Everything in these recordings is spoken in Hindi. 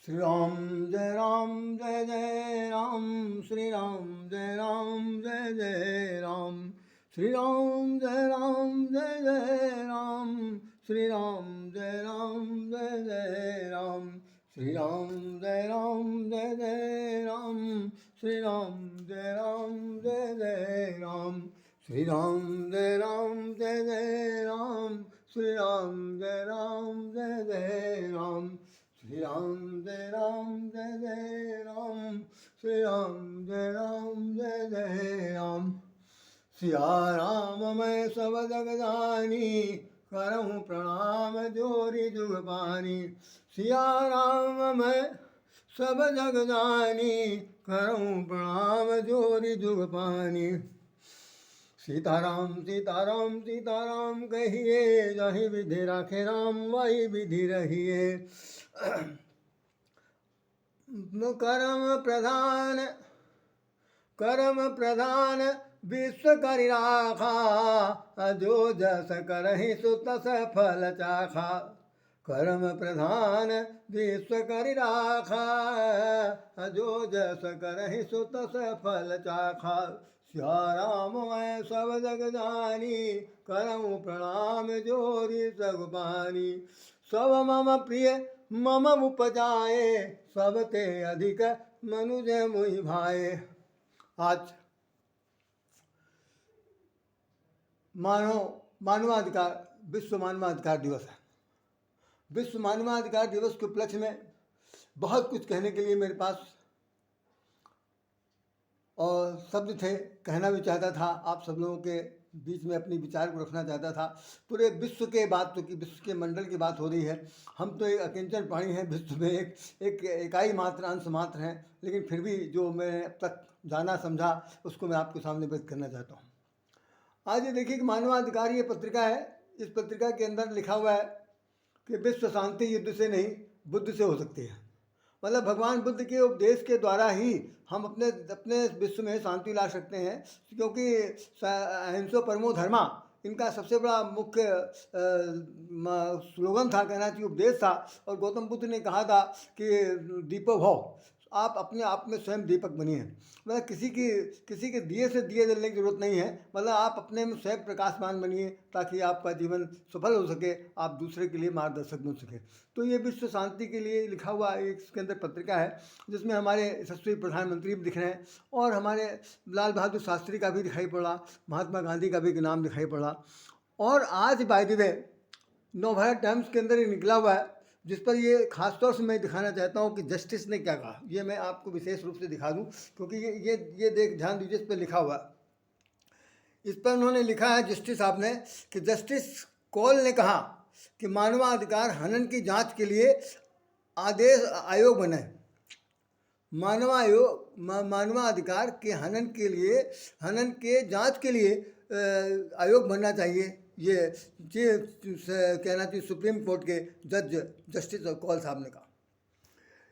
श्री राम जय जय राम, श्री राम जय जय राम, श्री राम जय जय राम, श्री राम जय जय राम, श्री राम जय जय राम, श्री राम जय जय राम, श्री राम जय जय राम, श्री राम जय जय राम, श्री राम जय जय राम, श्री राम जय जय राम। सिया राम मैं सब जग जानी, करहूँ प्रणाम जोरी जुग पानी। सिया राम मैं सब जग जानी, करहूँ प्रणाम जोरी जुग पानी। सीताराम सीताराम सीताराम कहिए, जही विधि राखे राम वही विधि रहिए। करम प्रधान विश्व करि राखा, जो जस करहि सो तस फल चाखा। करम प्रधान विश्व करि राखा, जो जस करहि सो तस फल चाखा। सिया राम मैं सब जग जानी, करऊँ प्रणाम जोरी सग पानी। सब मम प्रिय मम उपजाए, सब ते अधिक मनुज मुहि भाए। आज मानवाधिकार विश्व मानवाधिकार दिवस है। विश्व मानवाधिकार दिवस के उपलक्ष्य में बहुत कुछ कहने के लिए मेरे पास और शब्द थे, कहना भी चाहता था, आप सब लोगों के बीच में अपनी विचार को रखना चाहता था। पूरे विश्व के बात तो की, विश्व के मंडल की बात हो रही है। हम तो एक अकिंचन प्राणी हैं, विश्व में एक इकाई मात्र, अंश मात्र हैं, लेकिन फिर भी जो मैंने अब तक जाना समझा उसको मैं आपके सामने व्यक्त करना चाहता हूँ। आज ये देखिए कि मानवाधिकार ये पत्रिका है। इस पत्रिका के अंदर लिखा हुआ है कि विश्व शांति युद्ध से नहीं बुद्ध से हो सकती है। मतलब भगवान बुद्ध के उपदेश के द्वारा ही हम अपने विश्व में शांति ला सकते हैं, क्योंकि अहिंसो परमो धर्मा इनका सबसे बड़ा मुख्य स्लोगन था, कहना चाहिए उपदेश था। और गौतम बुद्ध ने कहा था कि दीपो भव, आप अपने आप में स्वयं दीपक बनिए। मतलब किसी के दिए से दिए जलने की जरूरत नहीं है, मतलब आप अपने में स्वयं प्रकाशमान बनिए, ताकि आपका जीवन सफल हो सके, आप दूसरे के लिए मार्गदर्शक बन सके। तो ये विश्व शांति के लिए लिखा हुआ एक इसके अंदर पत्रिका है, जिसमें हमारे यशस्वी प्रधानमंत्री भी दिख रहे हैं, और हमारे लाल बहादुर शास्त्री का भी दिखाई पड़ा, महात्मा गांधी का भी नाम दिखाई पड़ा। और आज by the way Navbharat times के अंदर ये निकला हुआ है, जिस पर ये खासतौर से मैं दिखाना चाहता हूँ कि जस्टिस ने क्या कहा। ये मैं आपको विशेष रूप से दिखा दूँ, क्योंकि ये देख ध्यान दीजिए, इस पर लिखा हुआ है। इस पर उन्होंने लिखा है जस्टिस साहब ने कि जस्टिस कौल ने कहा कि मानवाधिकार हनन की जांच के लिए आदेश आयोग बने। मानवाधिकार के हनन के जांच के लिए आयोग बनना चाहिए। ये कहना चाहिए सुप्रीम कोर्ट के जज जस्टिस कौल साहब ने कहा।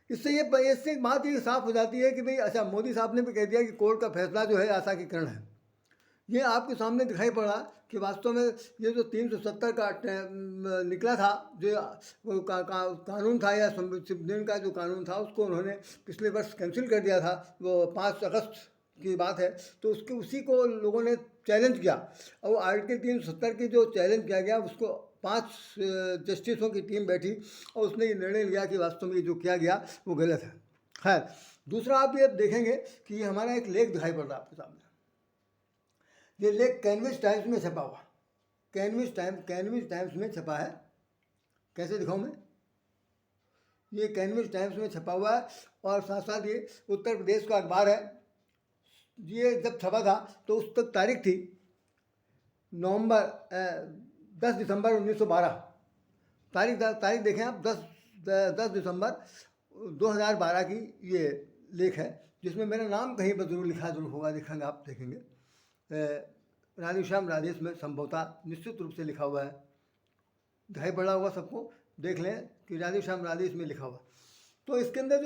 इससे एक बात ये साफ हो जाती है कि भाई अच्छा, मोदी साहब ने भी कह दिया कि कोर्ट का फैसला जो है आशा की किरण है। ये आपके सामने दिखाई पड़ा कि वास्तव में ये जो 370 का निकला था, जो कानून था, या संविधान का जो कानून था, उसको उन्होंने पिछले वर्ष कैंसिल कर दिया था। वो 5 अगस्त की बात है। तो उसी को लोगों ने चैलेंज किया, और आर्टिकल 370 की जो चैलेंज किया गया, उसको 5 जस्टिसों की टीम बैठी और उसने ये निर्णय लिया कि वास्तव में जो किया गया वो गलत है। खैर, दूसरा आप ये देखेंगे कि ये हमारा एक लेख दिखाई पड़ रहा है आपके सामने। ये लेख कैनविस टाइम्स में छपा हुआ, कैनविस टाइम्स में छपा है। कैसे दिखाऊं मैं? ये कैनविस टाइम्स में छपा हुआ है, और साथ साथ ये उत्तर प्रदेश का अखबार है। ये जब छपा था तो उस तक तारीख थी 10 दिसंबर 1912। तारीख देखें आप, 10 दिसंबर 2012 की ये लेख है, जिसमें मेरा नाम कहीं पर जरूर लिखा जरूर होगा, देखेंगे आप, देखेंगे राधेश्याम राधेश में संभवतः निश्चित रूप से लिखा हुआ है, दिखाई पड़ा होगा सबको। देख लें कि राधेश्याम राधेश में लिखा हुआ। तो इसके अंदर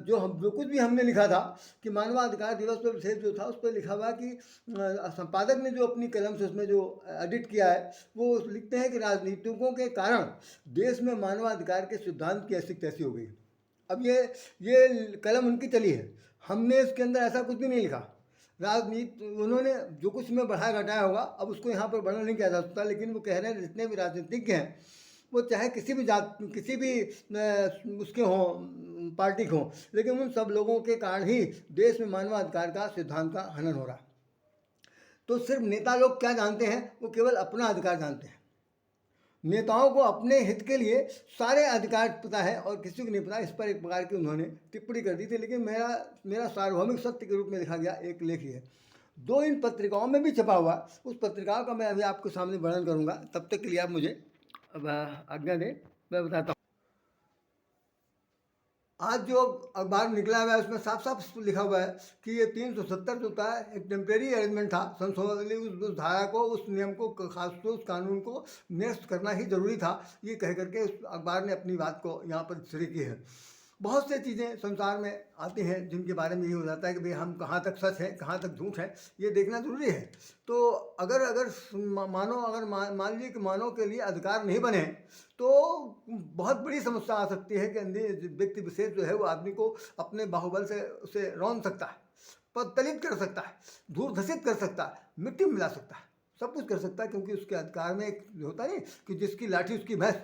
जो कुछ भी हमने लिखा था कि मानवाधिकार दिवस पर विशेष जो था, उस पर लिखा हुआ कि संपादक ने जो अपनी कलम से उसमें जो एडिट किया है, वो लिखते हैं कि राजनीतिकों के कारण देश में मानवाधिकार के सिद्धांत की ऐसी तैसी हो गई। अब ये कलम उनकी चली है, हमने इसके अंदर ऐसा कुछ भी नहीं लिखा। राजनीति उन्होंने जो कुछ में बढ़ाया घटाया होगा, अब उसको यहाँ पर वर्णन नहीं किया जा सकता, लेकिन वो कह रहे हैं जितने भी राजनीतिज्ञ हैं वो चाहे किसी भी जात किसी भी उसके हों पार्टी के हों, लेकिन उन सब लोगों के कारण ही देश में मानवाधिकार का सिद्धांत का हनन हो रहा है। तो सिर्फ नेता लोग क्या जानते हैं, वो केवल अपना अधिकार जानते हैं। नेताओं को अपने हित के लिए सारे अधिकार पता है और किसी को नहीं पता। इस पर एक प्रकार की उन्होंने टिप्पणी कर दी थी, लेकिन मेरा सार्वभौमिक सत्य के रूप में लिखा गया एक लेख ही है, दो इन पत्रिकाओं में भी छपा हुआ। उस पत्रिकाओं का मैं अभी आपके सामने वर्णन करूंगा, तब तक के लिए आप मुझे अब आज्ञा दें, मैं बताता हूँ। आज जो अखबार निकला हुआ है उसमें साफ साफ लिखा हुआ है कि ये 370 जो था एक टेम्प्रेरी अरेंजमेंट था, संशोधन उस धारा को, उस नियम को, खासतौर उस कानून को निरस्त करना ही जरूरी था। ये कह करके उस अखबार ने अपनी बात को यहाँ पर श्री की है। बहुत से चीज़ें संसार में आती हैं जिनके बारे में ये हो जाता है कि भाई हम कहाँ तक सच है कहाँ तक झूठ है, ये देखना जरूरी है। तो अगर अगर मानो अगर मान लीजिए कि मानव के लिए अधिकार नहीं बने तो बहुत बड़ी समस्या आ सकती है कि व्यक्ति विशेष जो है वो आदमी को अपने बाहुबल से उसे रौंद सकता है, पदतलित कर सकता है, धूल धसित कर सकता है, मिट्टी में मिला सकता है, सब कुछ कर सकता है, क्योंकि उसके अधिकार में एक होता नहीं कि जिसकी लाठी उसकी भैंस,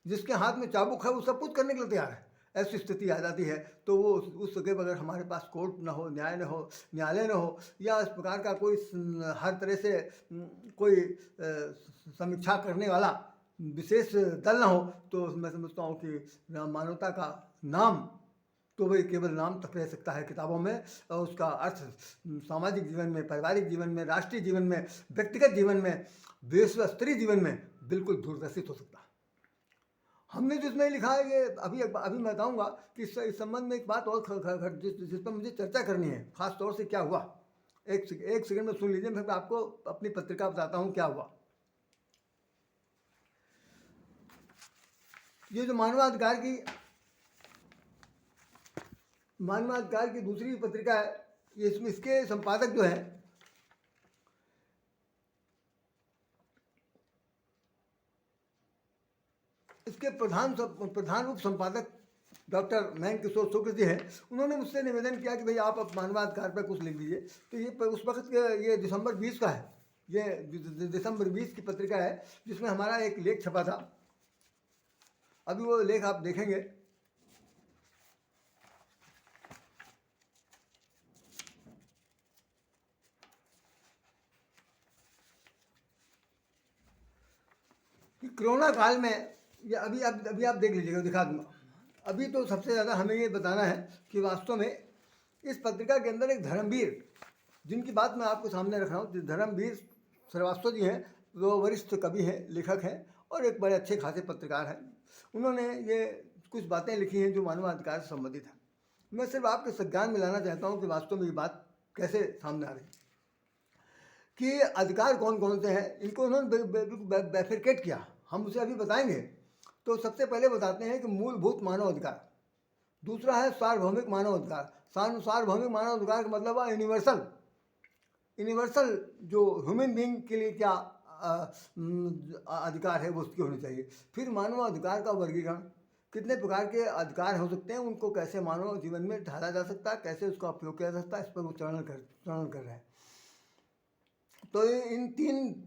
जिसके हाथ में चाबुक है वो सब कुछ करने के लिए तैयार है। ऐसी स्थिति आ जाती है तो वो उस जगह पर अगर हमारे पास कोर्ट ना हो, न्यायालय न हो, या इस प्रकार का कोई हर तरह से कोई समीक्षा करने वाला विशेष दल ना हो, तो मैं समझता हूँ कि मानवता का नाम तो वही केवल नाम तक रह सकता है किताबों में, और उसका अर्थ सामाजिक जीवन में, पारिवारिक जीवन में, राष्ट्रीय जीवन में, व्यक्तिगत जीवन में, विश्व स्तरीय जीवन में बिल्कुल दूरदर्शित हो सकता है। हमने जो इसमें लिखा है ये अभी मैं बताऊंगा कि इस संबंध में एक बात और जिस पर मुझे चर्चा करनी है, खास तौर से क्या हुआ। एक सेकंड में सुन लीजिए, मैं आपको अपनी पत्रिका बताता हूँ क्या हुआ। ये जो मानवाधिकार की दूसरी पत्रिका है, ये इसके संपादक जो है इसके प्रधान रूप संपादक डॉक्टर मयंक किशोर शुक्ल जी हैं। उन्होंने मुझसे निवेदन किया कि भाई आप अब मानवाधिकार पर कुछ लिख दीजिए। तो ये उस वक्त ये दिसंबर 20 का है, ये दिसंबर 20 की पत्रिका है जिसमें हमारा एक लेख छपा था। अभी वो लेख आप देखेंगे। कि कोरोना काल में, ये अभी आप देख लीजिएगा, दिखा दूंगा। अभी तो सबसे ज़्यादा हमें ये बताना है कि वास्तव में इस पत्रिका के अंदर एक धर्मवीर, जिनकी बात मैं आपको सामने रख रहा हूँ, धर्मवीर श्रीवास्तव जी हैं, वो वरिष्ठ कवि हैं, लेखक हैं और एक बड़े अच्छे खासे पत्रकार हैं। उन्होंने ये कुछ बातें लिखी हैं जो मानवाधिकार से संबंधित है। मैं सिर्फ आपके संज्ञान में लाना चाहता हूँ कि वास्तव में ये बात कैसे सामने आ रही कि अधिकार कौन कौन से हैं, इनको उन्होंने बैफिकेट किया, हम उसे अभी बताएंगे। तो सबसे पहले बताते हैं कि मूलभूत मानव अधिकार, दूसरा है सार्वभौमिक मानव अधिकार। सार्वभौमिक मानव अधिकार का मतलब है यूनिवर्सल जो ह्यूमन बीइंग के लिए क्या अधिकार है वो उसकी होनी चाहिए। फिर मानव अधिकार का वर्गीकरण, कितने प्रकार के अधिकार हो सकते हैं, उनको कैसे मानव जीवन में ढाला जा सकता है, कैसे उसका उपयोग किया जा सकता है, इस पर वो वर्णन कर रहे हैं। तो इन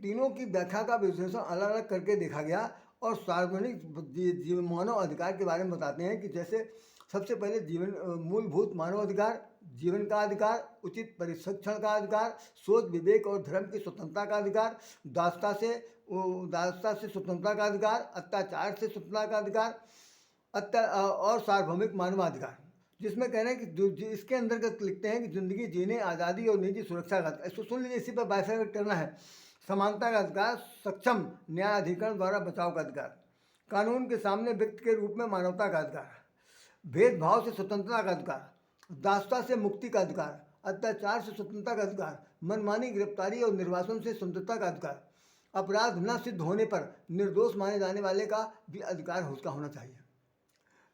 तीनों की व्याख्या का विश्लेषण अलग अलग करके देखा गया और सार्वजनिक मानव अधिकार के बारे में बताते हैं कि जैसे सबसे पहले मूलभूत मानव अधिकार, जीवन का अधिकार, उचित प्रशिक्षण का अधिकार, सोच विवेक और धर्म की स्वतंत्रता का अधिकार, दासता से स्वतंत्रता का अधिकार, अत्याचार से स्वतंत्रता का अधिकार और सार्वभौमिक मानवाधिकार, जिसमें कह रहे हैं कि इसके अंतर्गत लिखते हैं कि जिंदगी जीने, आज़ादी और निजी सुरक्षा का अधिकार। इसको सुन लीजिए, इसी पर बाइफरकेट करना है। समानता का अधिकार, सक्षम न्यायाधिकरण द्वारा बचाव का अधिकार, कानून के सामने व्यक्ति के रूप में मानवता का अधिकार, भेदभाव से स्वतंत्रता का अधिकार, दासता से मुक्ति का अधिकार, अत्याचार से स्वतंत्रता का अधिकार, मनमानी गिरफ्तारी और निर्वासन से स्वतंत्रता का अधिकार, अपराध न सिद्ध होने पर निर्दोष माने जाने वाले का भी अधिकार उसका होना चाहिए।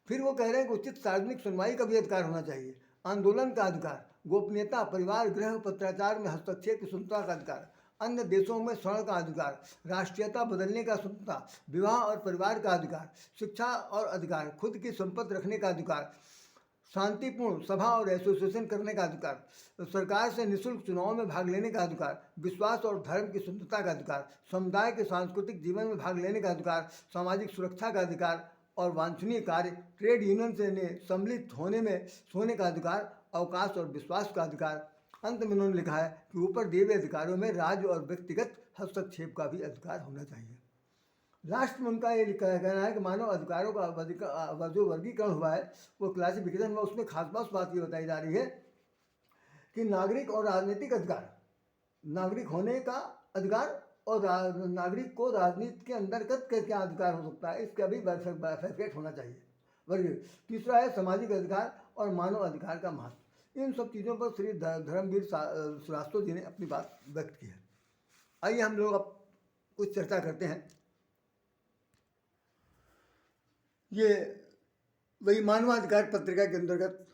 फिर वो कह रहे हैं कि उचित सार्वजनिक सुनवाई का भी अधिकार होना चाहिए, आंदोलन का अधिकार, गोपनीयता, परिवार, गृह, पत्राचार में हस्तक्षेप की स्वतंत्रता का अधिकार, अन्य देशों में स्वर्ण का अधिकार, राष्ट्रीयता बदलने का स्वतंत्रता, विवाह और परिवार का अधिकार, शिक्षा और अधिकार, खुद की संपत्ति रखने का अधिकार, शांतिपूर्ण सभा और एसोसिएशन करने का अधिकार, सरकार से निःशुल्क चुनाव में भाग लेने का अधिकार, विश्वास और धर्म की स्वतंत्रता का अधिकार, समुदाय के सांस्कृतिक जीवन में भाग लेने का अधिकार, सामाजिक सुरक्षा का अधिकार और वांछनीय कार्य, ट्रेड यूनियन से सम्मिलित होने का अधिकार, अवकाश और विश्वास का अधिकार। अंत में उन्होंने लिखा है कि ऊपर दिए हुए अधिकारों में राज्य और व्यक्तिगत हस्तक्षेप का भी अधिकार होना चाहिए। लास्ट में उनका ये कहना है कि मानव अधिकारों का जो वर्गीकरण हुआ है वो क्लासिफिकेशन में, उसमें खास बात ये बताई जा रही है कि नागरिक और राजनीतिक अधिकार, नागरिक होने का अधिकार और नागरिक को राजनीति के अंतर्गत क्या अधिकार हो सकता है, इसका भी बैफेक्ट होना चाहिए वर्ग। तीसरा है सामाजिक अधिकार और मानव अधिकार का महत्व। इन सब चीज़ों पर श्री धर्मवीर श्रीवास्तव जी ने अपनी बात व्यक्त की है। आइए हम लोग अब कुछ चर्चा करते हैं। ये वही मानवाधिकार पत्रिका के अंतर्गत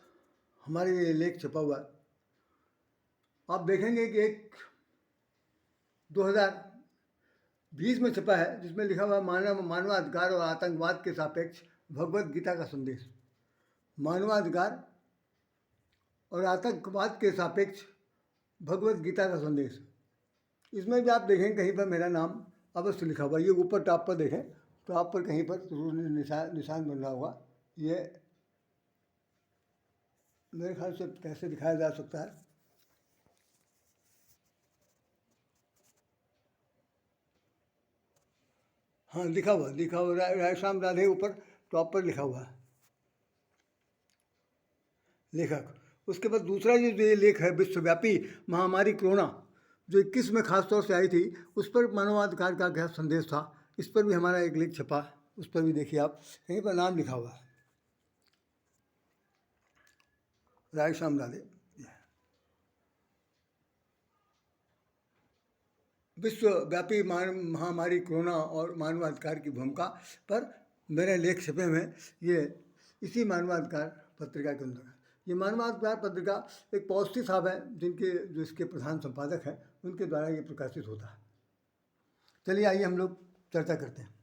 हमारे ये लेख छपा हुआ है। आप देखेंगे कि एक 2020 में छपा है जिसमें लिखा हुआ मानवाधिकार और आतंकवाद के सापेक्ष भगवत गीता का संदेश। मानवाधिकार और आतंकवाद के सापेक्ष भगवत गीता का संदेश, इसमें भी आप देखें कहीं पर मेरा नाम अवश्य लिखा हुआ। ये ऊपर टॉप पर देखें तो आप पर कहीं पर जरूर निशान बन रहा होगा। ये मेरे ख्याल से कैसे दिखाया जा सकता है, हाँ लिखा हुआ रायश्याम राधे ऊपर टॉप पर लिखा हुआ है लेखक। उसके बाद दूसरा ये लेख है विश्वव्यापी महामारी कोरोना, जो 21 में खास तौर से आई थी, उस पर मानवाधिकार का क्या संदेश था, इस पर भी हमारा एक लेख छपा, उस पर भी देखिए आप कहीं पर नाम लिखा हुआ है रायश्याम राधे। विश्वव्यापी महामारी कोरोना और मानवाधिकार की भूमिका पर मेरे लेख छपे हुए ये इसी मानवाधिकार पत्रिका के अंदर है। ये मानवाधिकार पत्रिका एक पॉजिटिव साहब है जो इसके प्रधान संपादक हैं, उनके द्वारा ये प्रकाशित होता है। चलिए आइए हम लोग चर्चा करते हैं।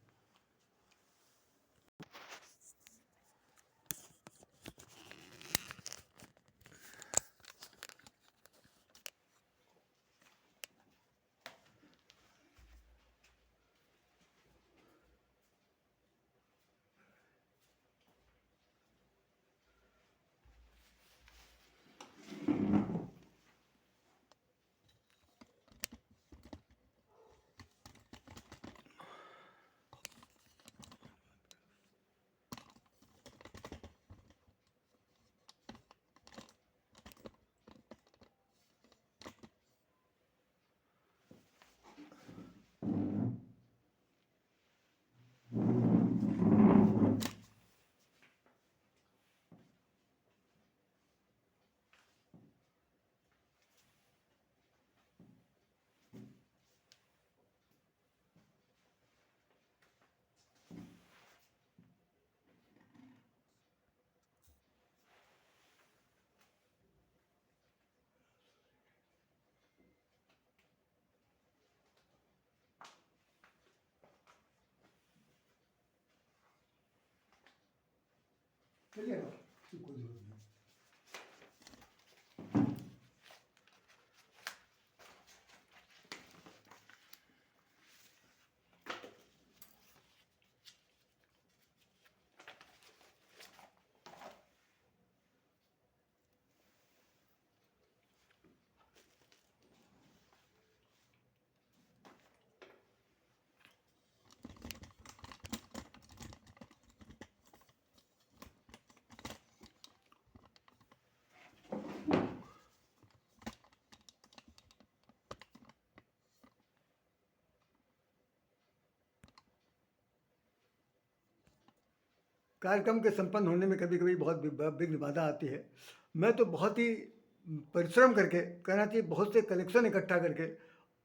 चलिए कोई जरूरत नहीं। कार्यक्रम के संपन्न होने में कभी कभी बहुत विघ्न बाधा आती है। मैं तो बहुत ही परिश्रम करके, कहना चाहिए बहुत से कलेक्शन इकट्ठा करके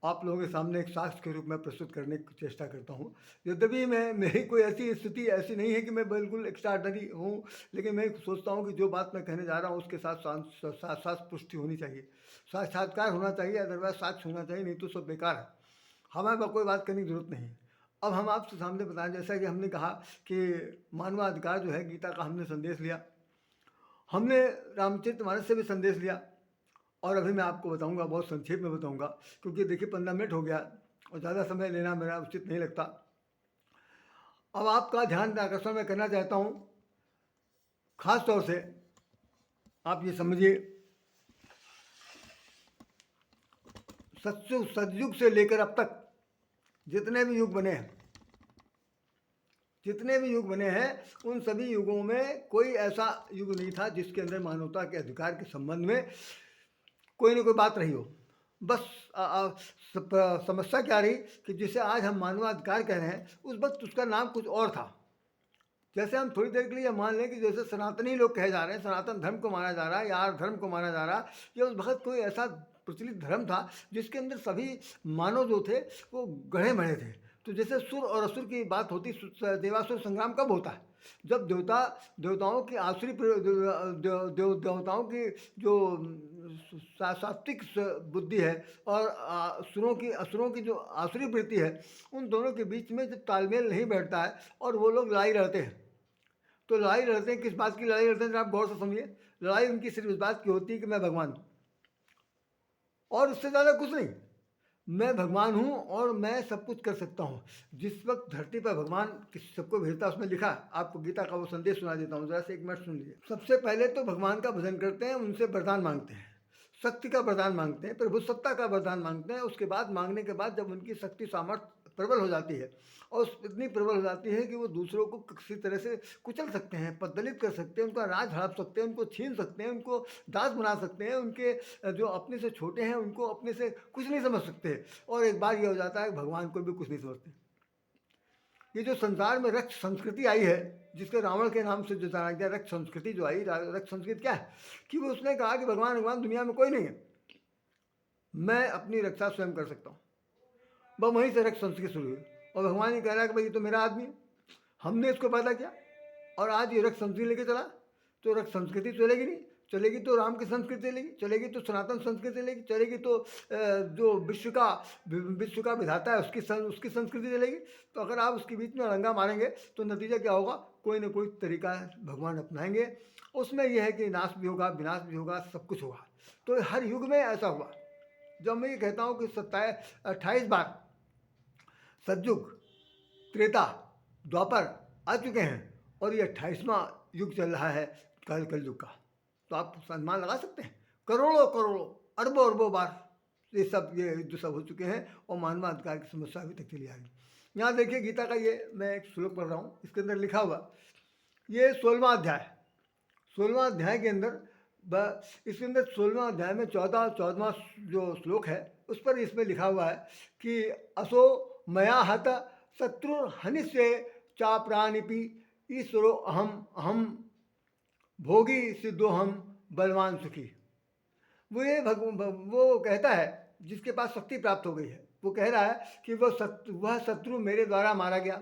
आप लोगों के सामने एक साक्ष्य के रूप में प्रस्तुत करने की चेष्टा करता हूँ। यद्यपि मैं मेरी कोई ऐसी स्थिति ऐसी नहीं है कि मैं बिल्कुल एक्स्ट्राऑर्डिनरी हूँ, लेकिन मैं सोचता हूँ कि जो बात मैं कहने जा रहा हूँ उसके साथ साथ साथ पुष्टि होनी चाहिए, साक्षात्कार होना चाहिए, अदरवाइज साक्ष्य होना चाहिए, नहीं तो सब बेकार है। हमें कोई बात करने की जरूरत नहीं है। अब हम आपसे सामने बताएं, जैसा कि हमने कहा कि मानवाधिकार जो है, गीता का हमने संदेश लिया, हमने रामचरितमानस से भी संदेश लिया, और अभी मैं आपको बताऊंगा, बहुत संक्षेप में बताऊंगा, क्योंकि देखिए 15 मिनट हो गया और ज़्यादा समय लेना मेरा उचित नहीं लगता। अब आपका ध्यान आकर्षण मैं करना चाहता हूँ, खास तौर से आप ये समझिए, सतयुग से लेकर अब तक जितने भी युग बने हैं, जितने भी युग बने हैं, उन सभी युगों में कोई ऐसा युग नहीं था जिसके अंदर मानवता के अधिकार के संबंध में कोई ना कोई बात रही हो। बस समस्या क्या रही कि जिसे आज हम मानवाधिकार कह रहे हैं, उस वक्त उसका नाम कुछ और था। जैसे हम थोड़ी देर के लिए मान लें कि जैसे सनातनी लोग कहे जा रहे हैं, सनातन धर्म को माना जा रहा है या आर्य धर्म को माना जा रहा है, या उस वक्त कोई ऐसा प्रचलित धर्म था जिसके अंदर सभी मानव जो थे वो गढ़े मढ़े थे। तो जैसे सुर और असुर की बात होती, देवासुर संग्राम कब होता है? जब देवताओं की आसुरी देवताओं की जो सात्विक बुद्धि है और असुरों की जो आसुरी वृत्ति है, उन दोनों के बीच में जब तालमेल नहीं बैठता है और वो लोग लड़ाई लड़ते हैं, तो लड़ाई लड़ते हैं, किस बात की लड़ाई लड़ते हैं आप गौर से समझिए। लड़ाई उनकी सिर्फ इस बात की होती है कि मैं भगवान हूँ, और उससे ज़्यादा कुछ नहीं। मैं भगवान हूँ और मैं सब कुछ कर सकता हूँ। जिस वक्त धरती पर भगवान किस सबको भेजता है, उसमें लिखा, आपको गीता का वो संदेश सुना देता हूँ, जरा से 1 मिनट सुन लीजिए। सबसे पहले तो भगवान का भजन करते हैं, उनसे वरदान मांगते हैं, शक्ति का वरदान मांगते हैं, प्रभु सत्ता का वरदान मांगते हैं। उसके बाद मांगने के बाद जब उनकी शक्ति सामर्थ्य प्रबल हो जाती है, और इतनी प्रबल हो जाती है कि वो दूसरों को किसी तरह से कुचल सकते हैं, पददलित कर सकते हैं, उनका राज हड़प सकते हैं, उनको छीन सकते हैं, उनको दास बना सकते हैं, उनके जो अपने से छोटे हैं उनको अपने से कुछ नहीं समझ सकते। और एक बार ये हो जाता है भगवान को भी कुछ नहीं समझते। ये जो संसार में रक्त संस्कृति आई है, जिसके रावण के नाम से जो जाना गया, रक्त संस्कृति जो आई, रक्त संस्कृति क्या है कि वो उसने कहा कि भगवान दुनिया में कोई नहीं है, मैं अपनी रक्षा स्वयं कर सकता हूँ। वह वहीं से रक्त संस्कृति शुरू हुई, और भगवान ये कह रहा है कि भाई ये तो मेरा आदमी है, हमने इसको पैदा किया, और आज ये रक्त संस्कृति लेके चला, तो रक्त संस्कृति चलेगी नहीं, चलेगी तो राम की संस्कृति चलेगी, चलेगी तो सनातन संस्कृति चलेगी, चलेगी तो जो विश्व का विधाता है उसकी संस्कृति चलेगी। तो अगर आप उसके बीच में अड़ंगा मारेंगे तो नतीजा क्या होगा? कोई ना कोई तरीका भगवान अपनाएंगे, उसमें यह है कि नाश भी होगा, विनाश भी होगा, सब कुछ होगा। तो हर युग में ऐसा हुआ। जब मैं ये कहता हूँ कि 28 बार सतयुग, त्रेता, द्वापर आ चुके हैं, और ये 28वां युग चल रहा है कलयुग का, तो आप अनुमान लगा सकते हैं करोड़ों करोड़ों अरबों अरबों बार ये युद्ध सब हो चुके हैं, और मानवाधिकार की समस्या अभी तक चली आ रही। यहाँ देखिए गीता का ये मैं एक श्लोक पढ़ रहा हूँ, इसके अंदर लिखा हुआ, ये 16वां अध्याय के अंदर, इसके अंदर 16वां अध्याय में 14वां जो श्लोक है उस पर इसमें लिखा हुआ है कि असो मया हत शत्रु हनिष्ये चा प्राणिपि ईश्वरो अहम भोगी सिद्धोहम बलवान सुखी। वो कहता है जिसके पास शक्ति प्राप्त हो गई है, वो कह रहा है कि वह शत्रु मेरे द्वारा मारा गया,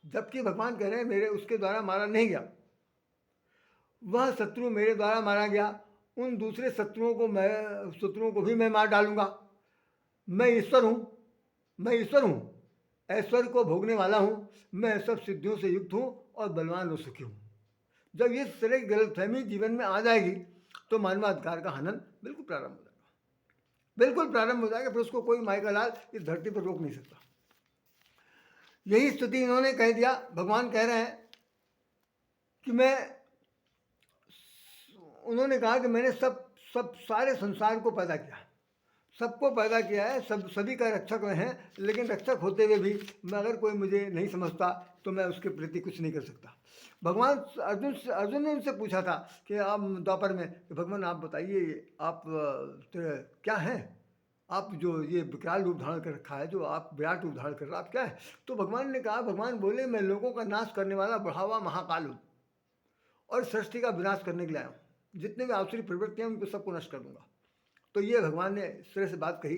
जबकि भगवान कह रहे हैं मेरे उसके द्वारा मारा नहीं गया, वह शत्रु मेरे द्वारा मारा गया, उन दूसरे शत्रुओं को भी मैं मार डालूंगा। मैं ईश्वर हूँ, ऐश्वर्य को भोगने वाला हूँ, मैं सब सिद्धियों से युक्त हूँ और बलवान और सुखी हूँ। जब ये तरह की गलतफहमी जीवन में आ जाएगी तो मानवाधिकार का हनन बिल्कुल प्रारंभ हो जाएगा, फिर उसको कोई माई का लाल इस धरती पर रोक नहीं सकता। यही स्थिति इन्होंने कह दिया। भगवान कह रहे हैं कि उन्होंने कहा कि मैंने सारे संसार को पैदा किया, सबको पैदा किया है, सभी का रक्षक हैं, लेकिन रक्षक होते हुए भी अगर कोई मुझे नहीं समझता तो मैं उसके प्रति कुछ नहीं कर सकता। भगवान अर्जुन ने उनसे पूछा था कि आप द्वापर में, भगवान आप बताइए आप क्या हैं, आप जो ये विकराल रूप धारण कर रखा है, जो आप विराट रूप धारण कर रहा, आप क्या है? तो भगवान बोले मैं लोगों का नाश करने वाला बढ़ावा महाकाल हूँ, और सृष्टि का विनाश करने के लिए आया हूँ, जितने भी आसुरी प्रवृत्ति हैं उनको सबको नष्ट कर दूंगा। तो ये भगवान ने इस तरह से बात कही,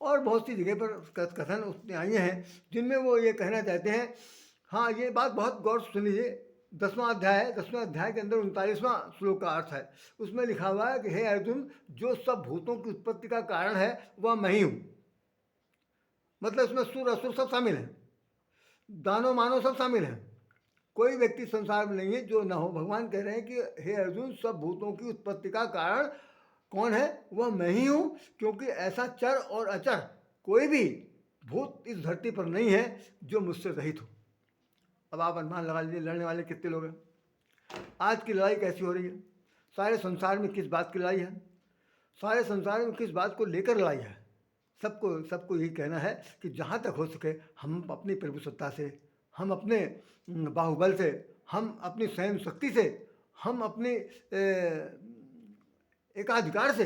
और बहुत सी जगह पर कथन उसमें आई हैं जिनमें वो ये कहना चाहते हैं। हाँ, ये बात बहुत गौर से सुन लीजिए। 10वां अध्याय के अंदर 39वां श्लोक का अर्थ है। उसमें लिखा हुआ है कि हे अर्जुन, जो सब भूतों की उत्पत्ति का कारण है वह मैं ही हूँ। मतलब इसमें सुर असुर सब शामिल हैं, दानव मानव सब शामिल हैं। कोई व्यक्ति संसार में नहीं है जो ना हो। भगवान कह रहे हैं कि हे अर्जुन, सब भूतों की उत्पत्ति का कारण कौन है? वह मैं ही हूँ, क्योंकि ऐसा चर और अचर कोई भी भूत इस धरती पर नहीं है जो मुझसे रहित हो। अब आप अनुमान लगा लीजिए लड़ने वाले कितने लोग हैं। आज की लड़ाई कैसी हो रही है? सारे संसार में किस बात की लड़ाई है? सारे संसार में किस बात को लेकर लड़ाई है? सबको सबको यही कहना है कि जहाँ तक हो सके हम अपनी प्रभु सत्ता से, हम अपने बाहुबल से, हम अपनी स्वयं शक्ति से, हम अपने एकाधिकार से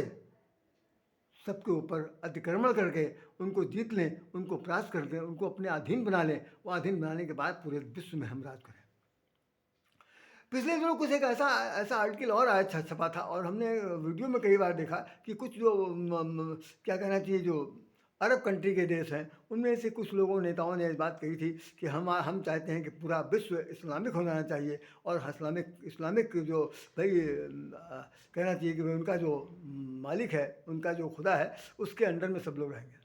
सबके ऊपर अतिक्रमण करके उनको जीत लें, उनको परास्त करके उनको अपने अधीन बना लें। वो अधीन बनाने के बाद पूरे विश्व में हम राज करें। पिछले दिनों कुछ एक ऐसा ऐसा आर्टिकल और आया छपा था और हमने वीडियो में कई बार देखा कि कुछ जो क्या कहना चाहिए, जो अरब कंट्री के देश हैं, उनमें से कुछ लोगों नेताओं ने इस बात कही थी कि हम चाहते हैं कि पूरा विश्व इस्लामिक हो जाना चाहिए और इस्लामिक जो भाई कहना चाहिए कि उनका जो मालिक है, उनका जो खुदा है, उसके अंडर में सब लोग रहेंगे।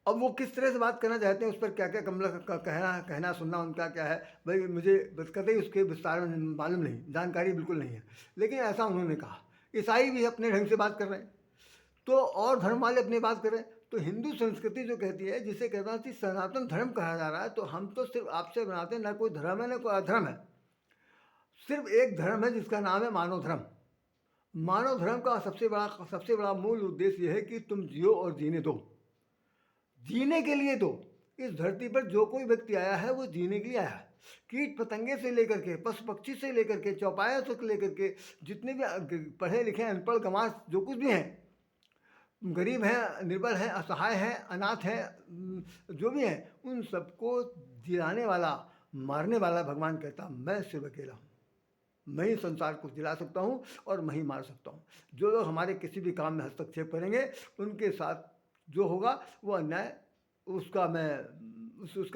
अब वो किस तरह से बात करना चाहते हैं, उस पर क्या क्या कहना सुनना उनका क्या है, भाई मुझे कतई उसके विस्तार में मालूम नहीं, जानकारी बिल्कुल नहीं है। लेकिन ऐसा उन्होंने कहा। ईसाई भी अपने ढंग से बात कर रहे हैं, तो और धर्म वाले अपनी बात करें। तो हिंदू संस्कृति जो कहती है, जिसे कहना चाहिए सनातन धर्म कहा जा रहा है, तो हम तो सिर्फ आपसे बनाते हैं, ना कोई धर्म है ना कोई अधर्म है। सिर्फ एक धर्म है जिसका नाम है मानव धर्म। मानव धर्म का सबसे बड़ा मूल उद्देश्य यह है कि तुम जियो और जीने दो, जीने के लिए दो। इस धरती पर जो कोई व्यक्ति आया है वो जीने के लिए आया है। कीट पतंगे से लेकर के, पशु पक्षी से लेकर के, चौपाया से लेकर के, जितने भी पढ़े लिखे अनपढ़ गंवार जो कुछ भी हैं, गरीब हैं, निर्बल हैं, असहाय हैं, अनाथ हैं, जो भी हैं, उन सबको जिलाने वाला, मारने वाला भगवान कहता मैं सिर्फ अकेला हूँ। मैं ही संसार को जिला सकता हूँ और मैं ही मार सकता हूँ। जो लोग हमारे किसी भी काम में हस्तक्षेप करेंगे, उनके साथ जो होगा वो अन्याय, उसका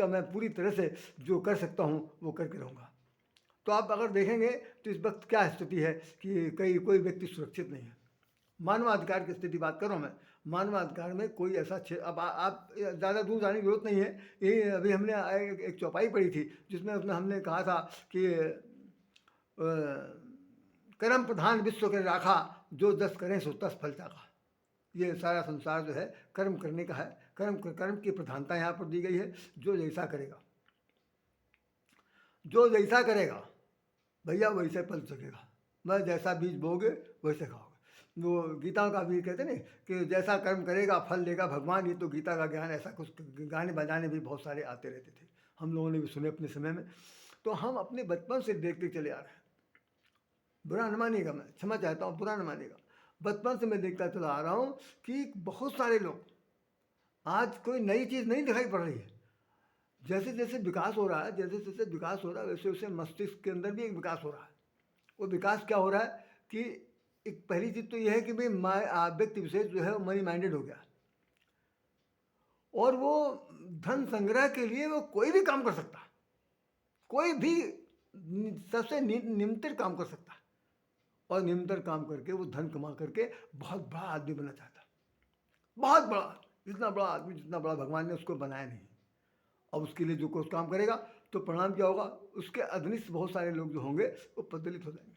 मैं पूरी तरह से जो कर सकता हूँ वो करके रहूँगा। तो आप अगर देखेंगे तो इस वक्त क्या स्थिति है कि कोई व्यक्ति सुरक्षित नहीं है। मानवाधिकार की स्थिति बात कर रहा हूँ मैं। मानवाधिकार में कोई ऐसा अब आप ज़्यादा दूर जाने की जरूरत नहीं है। यही अभी हमने एक चौपाई पढ़ी थी जिसमें हमने कहा था कि कर्म प्रधान विश्व के राखा, जो 10 करें सो 10 फल चाखा। ये सारा संसार जो है कर्म करने का है। कर्म की प्रधानता यहाँ पर दी गई है। जो जैसा करेगा भैया वैसे फल सकेगा। मैं जैसा बीज बोगे वैसे खाओगे। वो गीता का भी कहते नहीं कि जैसा कर्म करेगा फल देगा भगवान। ये तो गीता का ज्ञान, ऐसा कुछ गाने बजाने भी बहुत सारे आते रहते थे, हम लोगों ने भी सुने अपने समय में। तो हम अपने बचपन से देखते चले आ रहे हैं। बुरा न मानिएगा, मैं क्षमा चाहता हूँ, बुरा न मानिएगा। बचपन से मैं देखता चला आ रहा हूँ कि बहुत सारे लोग, आज कोई नई चीज़ नहीं दिखाई पड़ रही है। जैसे जैसे विकास हो रहा है, वैसे वैसे मस्तिष्क के अंदर भी एक विकास हो रहा है। वो विकास क्या हो रहा है कि एक पहली चीज़ तो यह है कि भाई व्यक्ति विशेष जो है मनी माइंडेड हो गया और वो धन संग्रह के लिए वो कोई भी काम कर सकता है, कोई भी सबसे निम्नतर काम कर सकता है और निम्नतर काम करके वो धन कमा करके बहुत बड़ा आदमी बनना चाहता है। बहुत बड़ा, जितना बड़ा आदमी, जितना बड़ा भगवान ने उसको बनाया नहीं। अब उसके लिए जो कुछ काम करेगा तो परिणाम क्या होगा, उसके अधनिष्ठ बहुत सारे लोग जो होंगे वो पददलित हो जाएंगे।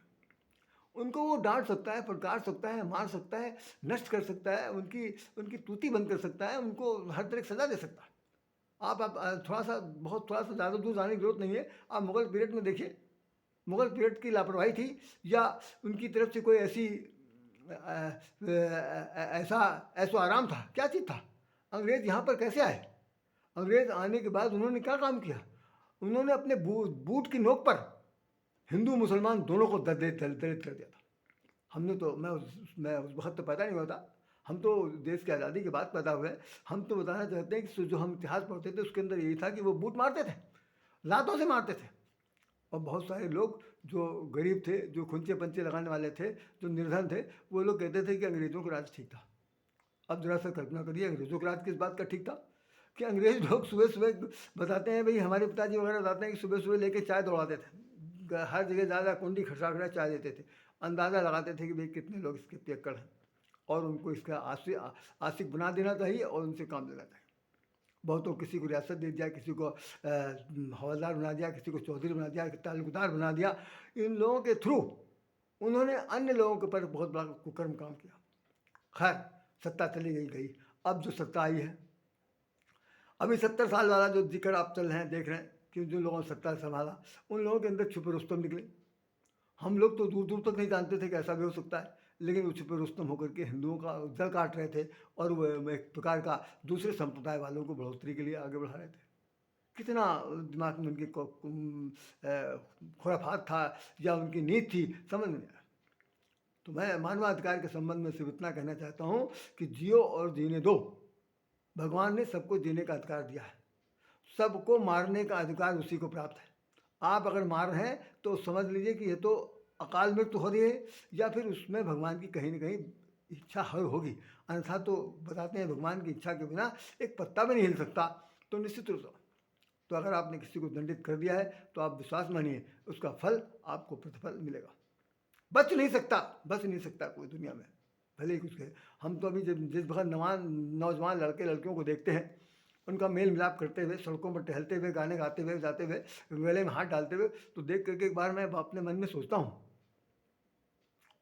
उनको वो डांट सकता है, फटकार सकता है, मार सकता है, नष्ट कर सकता है, उनकी तूती बंद कर सकता है, उनको हर तरह की सजा दे सकता है। आप थोड़ा सा ज़्यादा दूर जाने की जरूरत नहीं है। आप मुगल पीरियड में देखिए, मुगल पीरियड की लापरवाही थी या उनकी तरफ से कोई ऐसा आराम था, क्या चीज़ था? अंग्रेज़ यहाँ पर कैसे आए? अंग्रेज़ आने के बाद उन्होंने क्या काम किया? उन्होंने अपने बूट की नोक पर हिंदू मुसलमान दोनों को दलित कर दिया था। हमने तो मैं उस वक्त तो पैदा नहीं हुआ था, हम तो देश की आज़ादी के बाद पैदा हुए। हम तो बताना चाहते हैं कि जो हम इतिहास पढ़ते थे उसके अंदर यही था कि वो बूट मारते थे, लातों से मारते थे। और बहुत सारे लोग जो गरीब थे, जो खुंचे पंचे लगाने वाले थे, जो निर्धन थे, वो लोग कहते थे कि अंग्रेज़ों का राज ठीक था। अब जरा सा कल्पना करिए, अंग्रेजों का राज किस बात का ठीक था कि अंग्रेज लोग सुबह सुबह बताते हैं, भाई हमारे पिताजी वगैरह बताते हैं कि सुबह सुबह लेके चाय दौड़ाते थे, हर जगह ज़्यादा कुंडी खटखटा चाय देते थे, अंदाज़ा लगाते थे कि भाई कितने लोग इसके पियक्कड़ हैं और उनको इसका आशिक बना देना चाहिए और उनसे काम लेना चाहिए। बहुतों किसी को रियासत दे दिया, किसी को हवलदार बना दिया, किसी को चौधरी बना दिया, तालुकदार बना दिया। इन लोगों के थ्रू उन्होंने अन्य लोगों के ऊपर बहुत बड़ा कुकर्म काम किया। खैर, सत्ता चली गई। अब जो सत्ता आई है, अभी 70 साल वाला जो जिक्र आप चल रहे हैं, देख रहे हैं कि जिन लोगों ने सत्ता संभाला, उन लोगों के अंदर छुपे रुस्तम निकले। हम लोग तो दूर दूर तक नहीं जानते थे कि ऐसा भी हो सकता है, लेकिन वो छुपे रुस्तम होकर के हिंदुओं का जल काट रहे थे और वो एक प्रकार का दूसरे संप्रदाय वालों को बढ़ोतरी के लिए आगे बढ़ा रहे थे। कितना दिमाग में उनकी खुराफात था या उनकी नीति थी, समझ में नहीं आया। तो मैं मानवाधिकार के संबंध में सिर्फ इतना कहना चाहता हूँ कि जियो और जीने दो। भगवान ने सबको जीने का अधिकार दिया है, सबको मारने का अधिकार उसी को प्राप्त है। आप अगर मार रहे हैं तो समझ लीजिए कि ये तो अकाल मृत्यु हो रही है या फिर उसमें भगवान की कहीं ना कहीं इच्छा हर होगी, अन्यथा तो बताते हैं भगवान की इच्छा के बिना एक पत्ता भी नहीं हिल सकता। तो निश्चित रूप से तो अगर आपने किसी को दंडित कर दिया है तो आप विश्वास मानिए उसका फल आपको प्रतिफल मिलेगा। बच नहीं सकता कोई दुनिया में, भले ही कुछ कहे। हम तो अभी जब जिस वक्त नौजवान लड़के लड़कियों को देखते हैं, उनका मेल मिलाप करते हुए, सड़कों पर टहलते हुए, गाने गाते हुए, जाते हुए, गले में हाथ डालते हुए, तो देख करके एक बार मैं अपने मन में सोचता हूँ,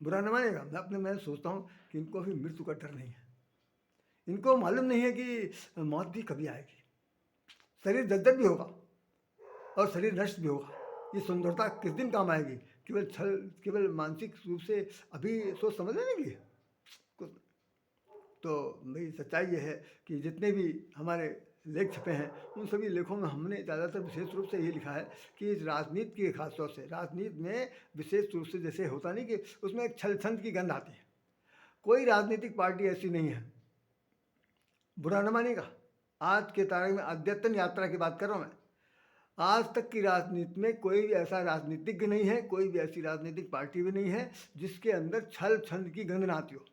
बुरा न मानेगा, मैं अपने मन में सोचता हूँ कि इनको अभी मृत्यु का डर नहीं है। इनको मालूम नहीं है कि मौत भी कभी आएगी, शरीर जर्जर भी होगा और शरीर नष्ट भी होगा। ये सुंदरता किस दिन काम आएगी? केवल मानसिक रूप से अभी सोच समझ लेने के लिए कुछ। तो भाई सच्चाई ये है कि जितने भी हमारे लेख छपे हैं, उन सभी लेखों में हमने ज़्यादातर विशेष रूप से ये लिखा है कि राजनीति की खासतौर से, राजनीति में विशेष रूप से जैसे होता नहीं कि उसमें एक छल छंद की गंध आती है। कोई राजनीतिक पार्टी ऐसी नहीं है, बुरा न मानेगा, आज के तारीख में अद्यतन यात्रा की बात कर रहा हूँ मैं, आज तक की राजनीति में कोई भी ऐसा राजनीतिज्ञ नहीं है, कोई भी ऐसी राजनीतिक पार्टी भी नहीं है जिसके अंदर छल छंद की गंध ना आती हो।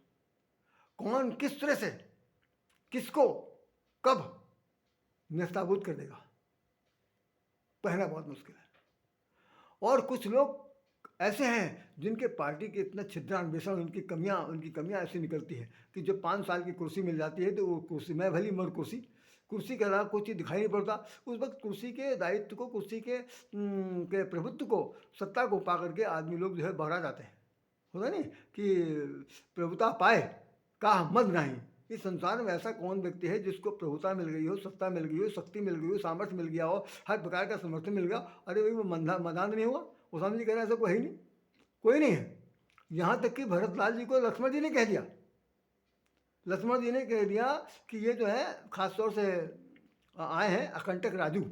कौन किस तरह से किसको कब नेस्ताबूद कर देगा, कहना बहुत मुश्किल है। और कुछ लोग ऐसे हैं जिनके पार्टी के इतना छिद्रान्वेषण, उनकी कमियां ऐसी निकलती हैं कि जब 5 साल की कुर्सी मिल जाती है तो वो कुर्सी, मैं भली मर कुर्सी के अलावा कुछ चीज़ दिखाई नहीं पड़ता। उस वक्त कुर्सी के दायित्व को, कुर्सी के प्रभुत्व को, सत्ता को पा करके आदमी लोग जो है बहरा जाते हैं। होता नहीं कि प्रभुता पाए का मद नहीं। इस संसार में ऐसा कौन व्यक्ति है जिसको प्रभुता मिल गई हो, सत्ता मिल गई हो, शक्ति मिल गई हो, सामर्थ्य मिल गया हो, हर प्रकार का समर्थन मिल गया, अरे भाई वो मदान नहीं हुआ? वो समझ कह रहे ऐसा कोई नहीं, कोई नहीं है। यहाँ तक कि भरतलाल जी को लक्ष्मण जी ने कह दिया, लक्ष्मण जी ने कह दिया कि ये जो है खास तौर से आए हैं अकंटक राजू,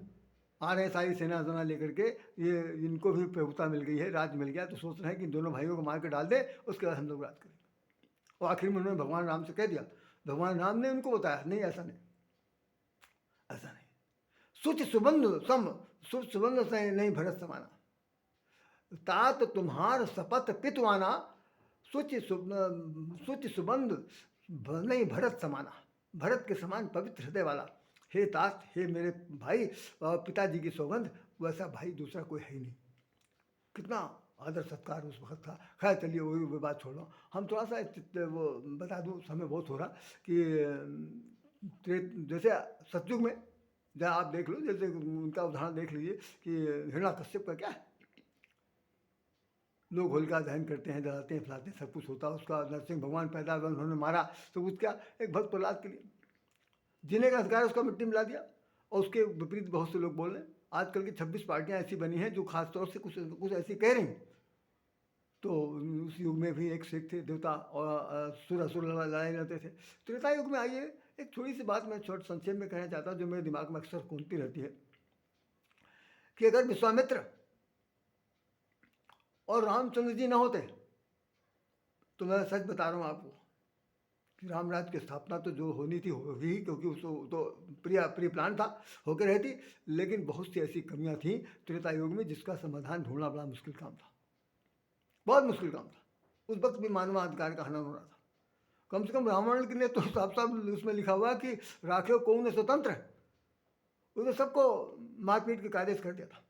आ रहे हैं सारी सेना लेकर के, ये इनको भी प्रभुता मिल गई है, राज मिल गया, तो सोच रहे हैं कि इन दोनों भाइयों को मार के डाल दे, उसके बाद हम लोग राज करेंगे। और आखिर में उन्होंने भगवान राम से कह दिया, भगवान राम ने उनको बताया नहीं ऐसा नहीं, ऐसा नहीं, सुच सुबंध से नहीं भरत समाना, तात तुम्हार शपथ पितवाना, सुच सुबंध नहीं भरत समाना, भरत के समान पवित्र हृदय वाला, हे तात, हे मेरे भाई, पिताजी की सौगंध, वैसा भाई दूसरा कोई है ही नहीं। कितना आदर सत्कार उस वक्त था। खैर चलिए वो बात छोड़ लो, हम थोड़ा सा वो बता दूँ, समय बहुत हो रहा कि जैसे सतयुग में जहाँ आप देख लो, जैसे उनका उदाहरण देख लीजिए कि हिरण्याकश्यप का क्या है, लोग होलिका दहन करते हैं, जलाते हैं, फैलाते हैं, सब कुछ होता है उसका, नरसिंह भगवान पैदा हुआ, उन्होंने मारा, सब कुछ क्या, एक भक्त प्रहलाद के लिए जीने का अधिकार उसका मिट्टी मिला दिया। और उसके विपरीत बहुत से लोग बोल रहे हैं। आजकल की 26 पार्टियां ऐसी बनी हैं जो खास तौर से कुछ ऐसी कह रही हैं। तो उस युग में भी एक शेख थे, देवता और असुर लड़ाई लड़ते थे। त्रेता युग में आइए, एक थोड़ी सी बात मैं छोटे संक्षेप में कहना चाहता हूँ जो मेरे दिमाग में अक्सर घूमती रहती है कि अगर विश्वामित्र और रामचंद्र जी ना होते तो मैं सच बता रहा हूँ आपको कि रामराज की स्थापना तो जो होनी थी होगी, क्योंकि उसको तो प्री प्लान था, होकर रहती। लेकिन बहुत सी ऐसी कमियां थी त्रेता युग में जिसका समाधान ढूंढना बड़ा मुश्किल काम था, बहुत मुश्किल काम था। उस वक्त भी मानवाधिकार का हनन हो रहा था, कम से कम रावण के ने तो साफ साफ उसमें लिखा हुआ कि राखे कौन स्वतंत्र, उसने सबको मारपीट के कायदे से कर दिया था।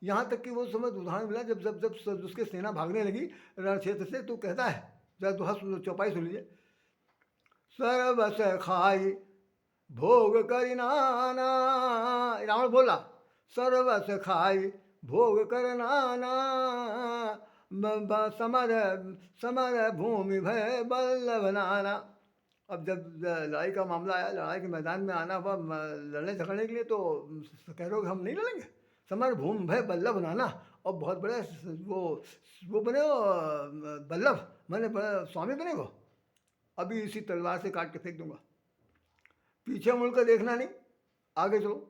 यहाँ तक कि वो समय उदाहरण मिला जब जब जब उसकी सेना भागने लगी रण क्षेत्र से, तो कहता है, जरा दोहा चौपाई सुन लीजिए। सर्वस खाई भोग करी नाना, रावण बोला, सर्वस खाई भोग कर नाना, समर समर भूमि भय बल्लभ नाना। अब जब लड़ाई का मामला आया, लड़ाई के मैदान में आना हुआ लड़ने झगड़ने के लिए, तो कह रहे हो हम नहीं लड़ेंगे। समर भूमि भय बल्लभ नाना, और बहुत बड़े वो बने हो बल्लभ, मैंने बड़े स्वामी बने वो, अभी इसी तलवार से काट के फेंक दूंगा, पीछे मुड़कर देखना नहीं, आगे चलो।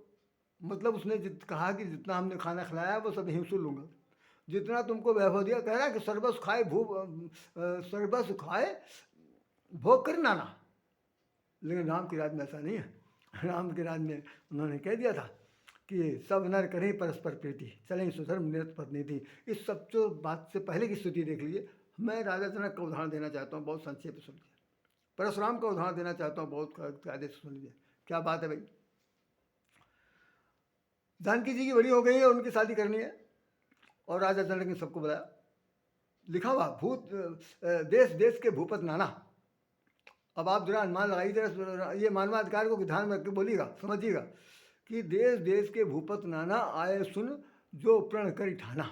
मतलब उसने कहा कि जितना हमने खाना खिलाया वो सब यहीं सुन लूँगा, जितना तुमको वैभव दिया। कह रहा है कि सर्वस खाए सर्वस खाए भोग कर नाना। लेकिन राम की राज में ऐसा नहीं है। राम के राज में उन्होंने कह दिया था कि सब नर करें परस्पर प्रीति, चलें सुधर्म निरत पत्नी थी। इस सब जो बात से पहले की स्थिति देख लीजिए। मैं राजा जनक का उदाहरण देना चाहता हूँ, बहुत संक्षेप में सुन लीजिए। परशुराम का उदाहरण देना चाहता हूँ, बहुत कायदे से सुन लीजिए। क्या बात है भाई। जानकी जी की बड़ी हो गई है, उनकी शादी करनी है, और राजा जनक ने सबको बुलाया। लिखा हुआ भूत देश देश के भूपत नाना। अब आप जरा अनुमान लगाइए, जरा ये मानवाधिकार को ध्यान में रख के बोलिएगा, समझिएगा कि देश देश के भूपत नाना आए सुन जो प्रण कर ठाना।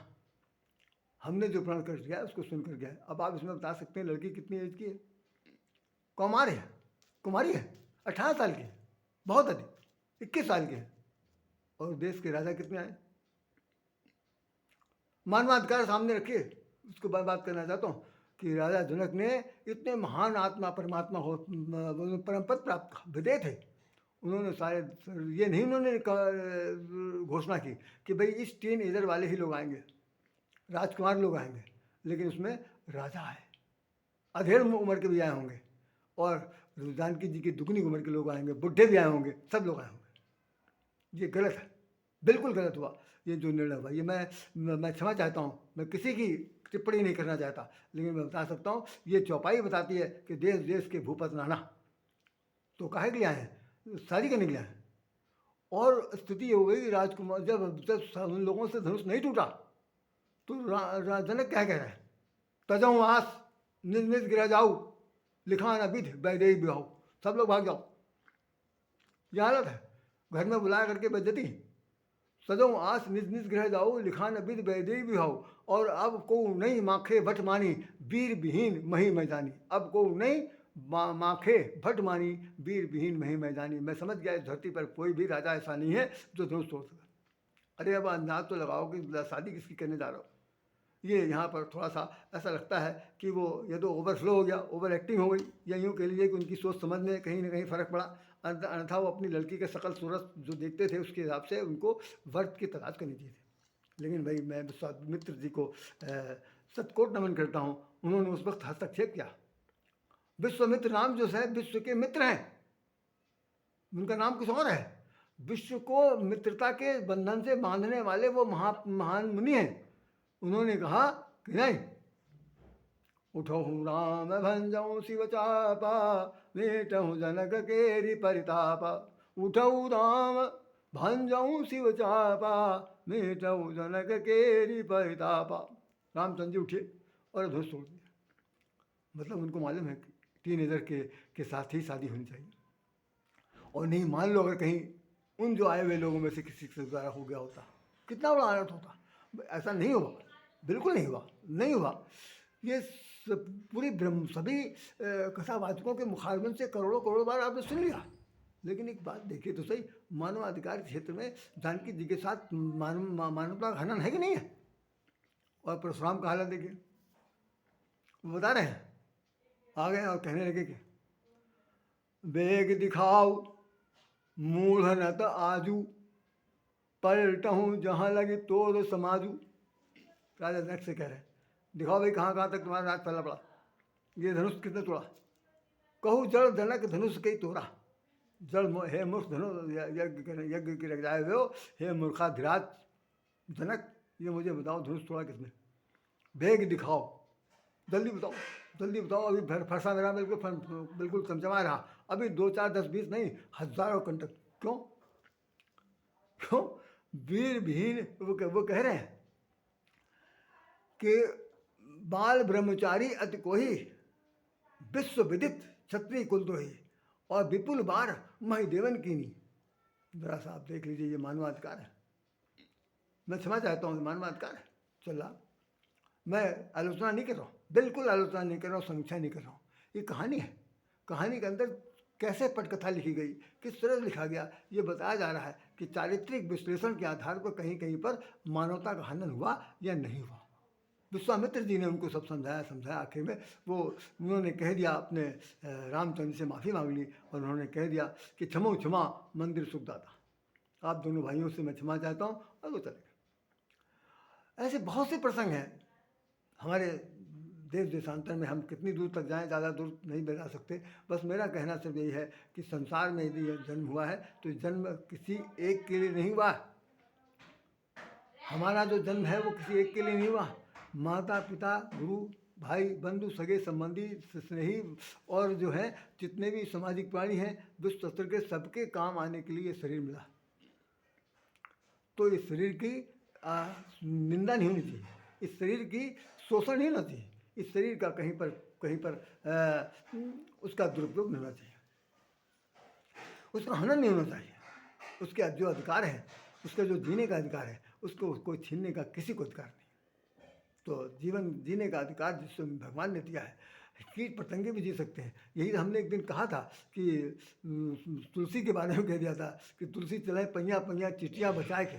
हमने जो प्रण कर दिया उसको सुन कर गया। अब आप इसमें बता सकते हैं लड़की कितनी एज की है? कौमार है, कुमारी है, 18 साल की है, बहुत अधिक 21 साल की है। और देश के राजा कितने आए? मानवाधिकार सामने रखिए, उसको बात करना चाहता हूँ कि राजा जनक ने इतने महान आत्मा परमात्मा हो, परम पद प्राप्त विदे थे। उन्होंने सारे ये नहीं उन्होंने घोषणा की कि भाई इस टीन एजर वाले ही लोग आएंगे, राजकुमार लोग आएंगे, लेकिन उसमें राजा आए, अधेड़ उम्र के भी आए होंगे, और जानकी जी की दुगनी उम्र के लोग आएंगे, बुढ़े भी आए होंगे, सब लोग आए होंगे। ये गलत है, बिल्कुल गलत हुआ ये जो निर्णय हुआ। ये मैं क्षमा चाहता हूँ, मैं किसी की टिप्पणी नहीं करना चाहता, लेकिन मैं बता सकता हूँ ये चौपाई बताती है कि देश देश के भूपत नाना तो काहे के लिए आए हैं? शादी करने के लिए आए हैं। और स्थिति हो गई राजकुमार, जब जब उन लोगों से धनुष नहीं टूटा तो जनक क्या कह रहे हैं? तजऊ आस निज निज गिरा जाऊ, लिखान अबिध वैदेही बिहाऊ। सब लोग भाग जाओ, ये हालत है। घर में बुलाया करके बेइज्जती। सजो आस निज निज ग्रह जाओ, लिखान अबिद वैदेही बिहाऊ। और अब को नहीं माखे भट मानी, वीर विहीन मही मैदानी। अब को नहीं माखे भट मानी, वीर विहीन मही मैदानी। मैं समझ गया इस धरती पर कोई भी राजा ऐसा नहीं है जो धनुष तोड़ सके। अरे अब अंदाज तो लगाओ कि शादी किसकी करने जा रहा हो। ये यहाँ पर थोड़ा सा ऐसा लगता है कि वो ये तो ओवरफ्लो हो गया, ओवर एक्टिंग हो गई, या यूँ कह लीजिए कि उनकी सोच समझ में कहीं ना कहीं फ़र्क पड़ा। अन्यथा वो अपनी लड़की के शकल सूरत जो देखते थे उसके हिसाब से उनको वर्त की तलाश करनी चाहिए थी। लेकिन भाई मैं विश्वामित्र जी को सतकोट नमन करता हूँ, उन्होंने उस वक्त हस्तक्षेप किया। विश्वामित्र नाम जो है विश्व के मित्र हैं, उनका नाम कुछ और है। विश्व को मित्रता के बंधन से बांधने वाले वो महान मुनि हैं। उन्होंने कहा कि नहीं, उठो राम भंजऊ शिव चापा, मेटहु जनक केरी परितापा। उठो राम भंजऊ शिव चापा, मेटहु जनक केरी परितापा। रामचंद्र जी उठे और धनुष तोड़ दिया। मतलब उनको मालूम है कि टीनेजर के साथ ही शादी होनी चाहिए। और नहीं मान लो अगर कहीं उन जो आए हुए लोगों में से किसी से द्वारा हो गया होता, कितना बड़ा अनर्थ होता। ऐसा नहीं हुआ, बिल्कुल नहीं हुआ, नहीं हुआ। ये पूरी सभी कथावाचकों के मुखारबन से करोड़ों करोड़ों बार आपने सुन लिया। लेकिन एक बात देखिए तो सही, मानवाधिकार क्षेत्र में जानकी जी के साथ मानवता का हनन है कि नहीं है? और परशुराम का हालत देखिए, वो बता रहे हैं, आ गए और कहने लगे कि बेग दिखाओ मूढ़ नत आजू, पलटहूँ जहाँ लगी तोड़ समाजू। राजा जनक से कह रहे हैं, दिखाओ भाई कहाँ कहाँ तक तुम्हारा राज फैला पड़ा, ये धनुष किसने तोड़ा? कहूँ जड़ जनक धनुष कई तोड़ा। जड़ हे मूर्ख धनुष यज्ञ की रख जाए हो, हे मूर्खाधिराज जनक, ये मुझे बताओ धनुष तोड़ा किसने? भेग दिखाओ, जल्दी बताओ, जल्दी बताओ, अभी फरसा मेरा बिल्कुल बिल्कुल चमचमा रहा, अभी 2 4 10 20 नहीं, हज़ारों कंटक। क्यों? क्यों? वीर विहीन वो कह रहे हैं कि बाल ब्रह्मचारी अति कोही, विश्व विदित क्षत्रिय कुलद्रोही, और विपुल बार महिदेवन कीनी। जरा सा आप देख लीजिए, ये मानवाधिकार है। मैं क्षमा चाहता हूँ, मानवाधिकार है चल रहा। मैं आलोचना नहीं कर रहा हूँ, बिल्कुल आलोचना नहीं कर रहा हूँ, समीक्षा नहीं कर रहा हूँ। ये कहानी है, कहानी के अंदर कैसे पटकथा लिखी गई, किस तरह लिखा गया, ये बताया जा रहा है कि चारित्रिक विश्लेषण के आधार पर कहीं कहीं पर मानवता का हनन हुआ या नहीं हुआ। विश्वामित्र जी ने उनको सब समझाया, आखिर में वो उन्होंने कह दिया, अपने रामचंद्र से माफ़ी मांग ली और उन्होंने कह दिया कि क्षमो क्षमा मंदिर सुखदाता, आप दोनों भाइयों से मैं क्षमा चाहता हूँ, और वो चले गए। ऐसे बहुत से प्रसंग हैं हमारे देश देशांतर में। हम कितनी दूर तक जाएं, ज़्यादा दूर नहीं बता सकते। बस मेरा कहना सिर्फ यही है कि संसार में यदि जन्म हुआ है तो जन्म किसी एक के लिए नहीं हुआ। हमारा जो जन्म है वो किसी एक के लिए नहीं हुआ। माता पिता गुरु भाई बंधु सगे संबंधी स्नेही और जो है जितने भी सामाजिक प्राणी हैं विश्व स्तर के, सबके काम आने के लिए ये शरीर मिला। तो इस शरीर की निंदा नहीं होनी चाहिए, इस शरीर की शोषण नहीं होना चाहिए, इस शरीर का कहीं पर उसका दुरुपयोग नहीं होना चाहिए, उसका हनन नहीं होना चाहिए। उसके जो अधिकार है, उसका जो जीने का अधिकार है, उसको कोई छीनने का किसी को अधिकार नहीं। तो जीवन जीने का अधिकार जिसको भगवान ने दिया है, कीट पतंगे भी जी सकते हैं। यही हमने एक दिन कहा था कि तुलसी के बारे में कह दिया था कि तुलसी चलाए पहिया पहिया चींटियाँ बचाए के।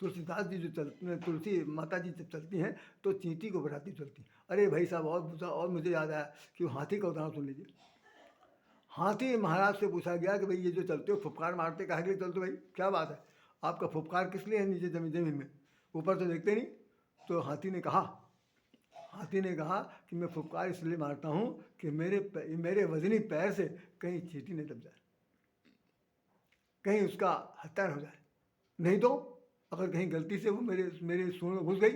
तुलसीदास जी जो चलते, तुलसी माता जी जब चलती हैं तो चींटी को बढ़ाती चलती। अरे भाई साहब, और मुझे याद आया कि हाथी का उदाहरण सुन लीजिए। हाथी महाराज से पूछा गया कि भाई ये जो चलते हो फुफकार मारते काहे के लिए चलते हो, भाई क्या बात है, आपका फुफकार किस लिए है नीचे जमीन में, ऊपर तो देखते नहीं। तो हाथी ने कहा कि मैं फुफकार इसलिए मारता हूँ कि मेरे वजनी पैर से कहीं चींटी न दब जाए, कहीं उसका हत्या हो जाए। नहीं तो अगर कहीं गलती से वो मेरे सूंड में घुस गई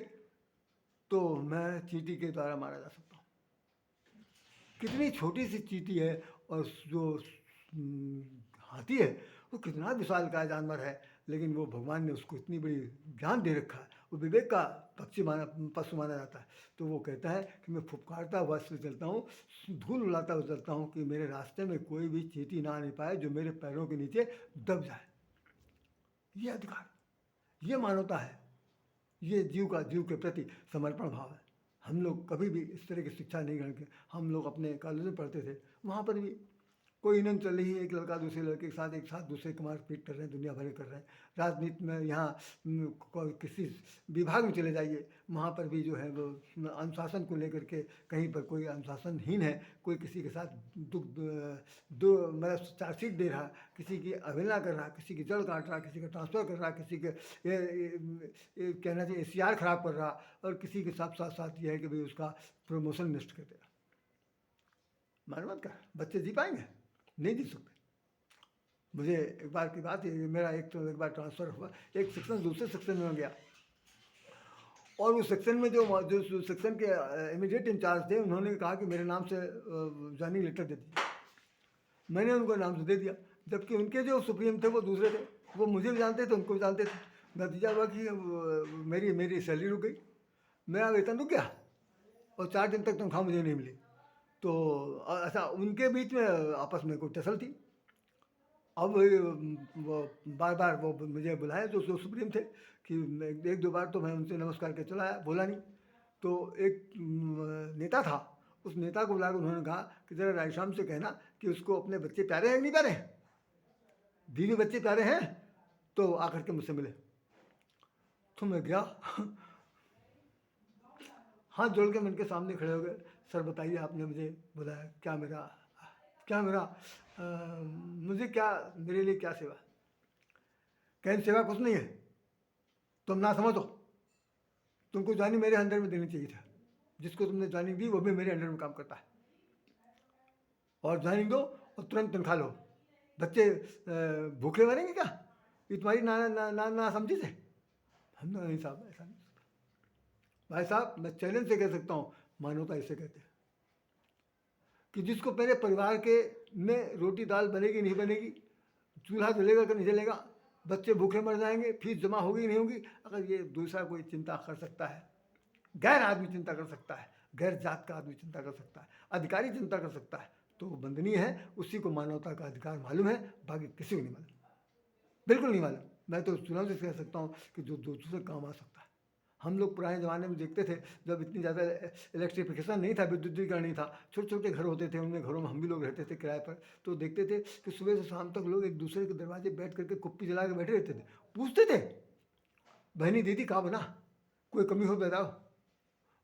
तो मैं चींटी के द्वारा मारा जा सकता हूँ। कितनी छोटी सी चींटी है, और जो हाथी है वो कितना विशालकाय जानवर है, लेकिन वो भगवान ने उसको इतनी बड़ी ज्ञान दे रखा है, वो विवेक का पशु माना जाता है। तो वो कहता है कि मैं फुफकारता हुआ इसलिए चलता हूँ, धूल उड़ाता हुआ चलता हूँ कि मेरे रास्ते में कोई भी चींटी ना आने पाए जो मेरे पैरों के नीचे दब जाए। ये अधिकार, ये मानवता है, ये जीव के प्रति समर्पण भाव है। हम लोग कभी भी इस तरह की शिक्षा नहीं ग्रहण की। हम लोग अपने कॉलेज में पढ़ते थे, वहाँ पर भी कोई इन्हें चल रही है, एक लड़का दूसरे लड़के के साथ एक साथ दूसरे को मारपीट कर रहे हैं, दुनिया भर कर रहे हैं। राजनीति में यहाँ किसी विभाग में चले जाइए, वहाँ पर भी जो है वो अनुशासन को लेकर के कहीं पर कोई अनुशासनहीन है, कोई किसी के साथ मतलब चार्जशीट दे रहा, किसी की अवहेलना कर रहा, किसी की जड़ काट रहा, किसी का ट्रांसफ़र कर रहा, किसी के कहना चाहिए ACR खराब कर रहा, और किसी के साथ साथ ये है कि भाई उसका प्रमोशन नष्ट कर दे रहा। मानवत का बच्चे जी पाएंगे? नहीं जी सकते। मुझे एक बार की बात है, मेरा एक बार ट्रांसफ़र हुआ, एक सेक्शन दूसरे सेक्शन में गया, और उस सेक्शन में जो सेक्शन के इमीडिएट इंचार्ज थे, उन्होंने कहा कि मेरे नाम से ज्वाइनिंग लेटर दे दीजिए। मैंने उनको नाम से दे दिया, जबकि उनके जो सुप्रीम थे वो दूसरे थे, वो मुझे भी जानते थे, उनको भी जानते थे। नतीजा हुआ कि मेरी सैलरी रुक गई, मेरा वेतन रुक गया, और 4 दिन तक तनख्वाह मुझे नहीं मिली। तो ऐसा उनके बीच में आपस में कोई टसल थी। अब वो बार वो मुझे बुलाए, जो सुप्रीम थे, कि 1-2 बार तो मैं उनसे नमस्कार के चला आया, बोला नहीं। तो एक नेता था, उस नेता को बुला कर उन्होंने कहा कि ज़रा रायश्याम से कहना कि उसको अपने बच्चे प्यारे हैं नहीं प्यारे हैं, बीवी बच्चे प्यारे हैं, तो आकर के मुझसे मिले। तो मैं गया, हाथ जोड़ के मैं उनके सामने खड़े हो गए। सर बताइए, आपने मुझे बुलाया, क्या मेरा मुझे क्या, मेरे लिए क्या सेवा? कहीं सेवा कुछ नहीं है, तुम ना समझो, तुमको ज्वाइनिंग मेरे अंडर में देनी चाहिए था। जिसको तुमने ज्वाइनिंग दी वो भी मेरे अंडर में काम करता है, और ज्वाइनिंग दो और तुरंत तनख्वाह लो। बच्चे भूखे मरेंगे क्या? ये तुम्हारी ना समझी से? हम नहीं साहब, ऐसा नहीं। भाई साहब, मैं चैलेंज से कह सकता हूँ, मानवता इसे कहते हैं। कि जिसको मेरे परिवार के में रोटी दाल बनेगी नहीं बनेगी, चूल्हा जलेगा कि नहीं जलेगा, बच्चे भूखे मर जाएंगे, फीस जमा होगी नहीं होगी, अगर ये दूसरा कोई चिंता कर सकता है, गैर आदमी चिंता कर सकता है, गैर जात का आदमी चिंता कर सकता है, अधिकारी चिंता कर सकता है, तो वो वंदनीय है, उसी को मानवता का अधिकार मालूम है, बाकी किसी को नहीं मालूम, बिल्कुल नहीं मालूम। मैं तो चुनाव से कह सकता हूँ कि जो दूसरे काम आ सकता है। हम लोग पुराने ज़माने में देखते थे, जब इतनी ज़्यादा इलेक्ट्रिफिकेशन नहीं था, विद्युतीकरण नहीं था, छोटे छोटे घर होते थे, उनमें घरों में हम भी लोग रहते थे किराए पर, तो देखते थे कि सुबह से शाम तक लोग एक दूसरे के दरवाजे बैठ करके कुप्पी जला के बैठे रहते थे, पूछते थे, बहनी दीदी कहाँ बना, कोई कमी हो बताओ।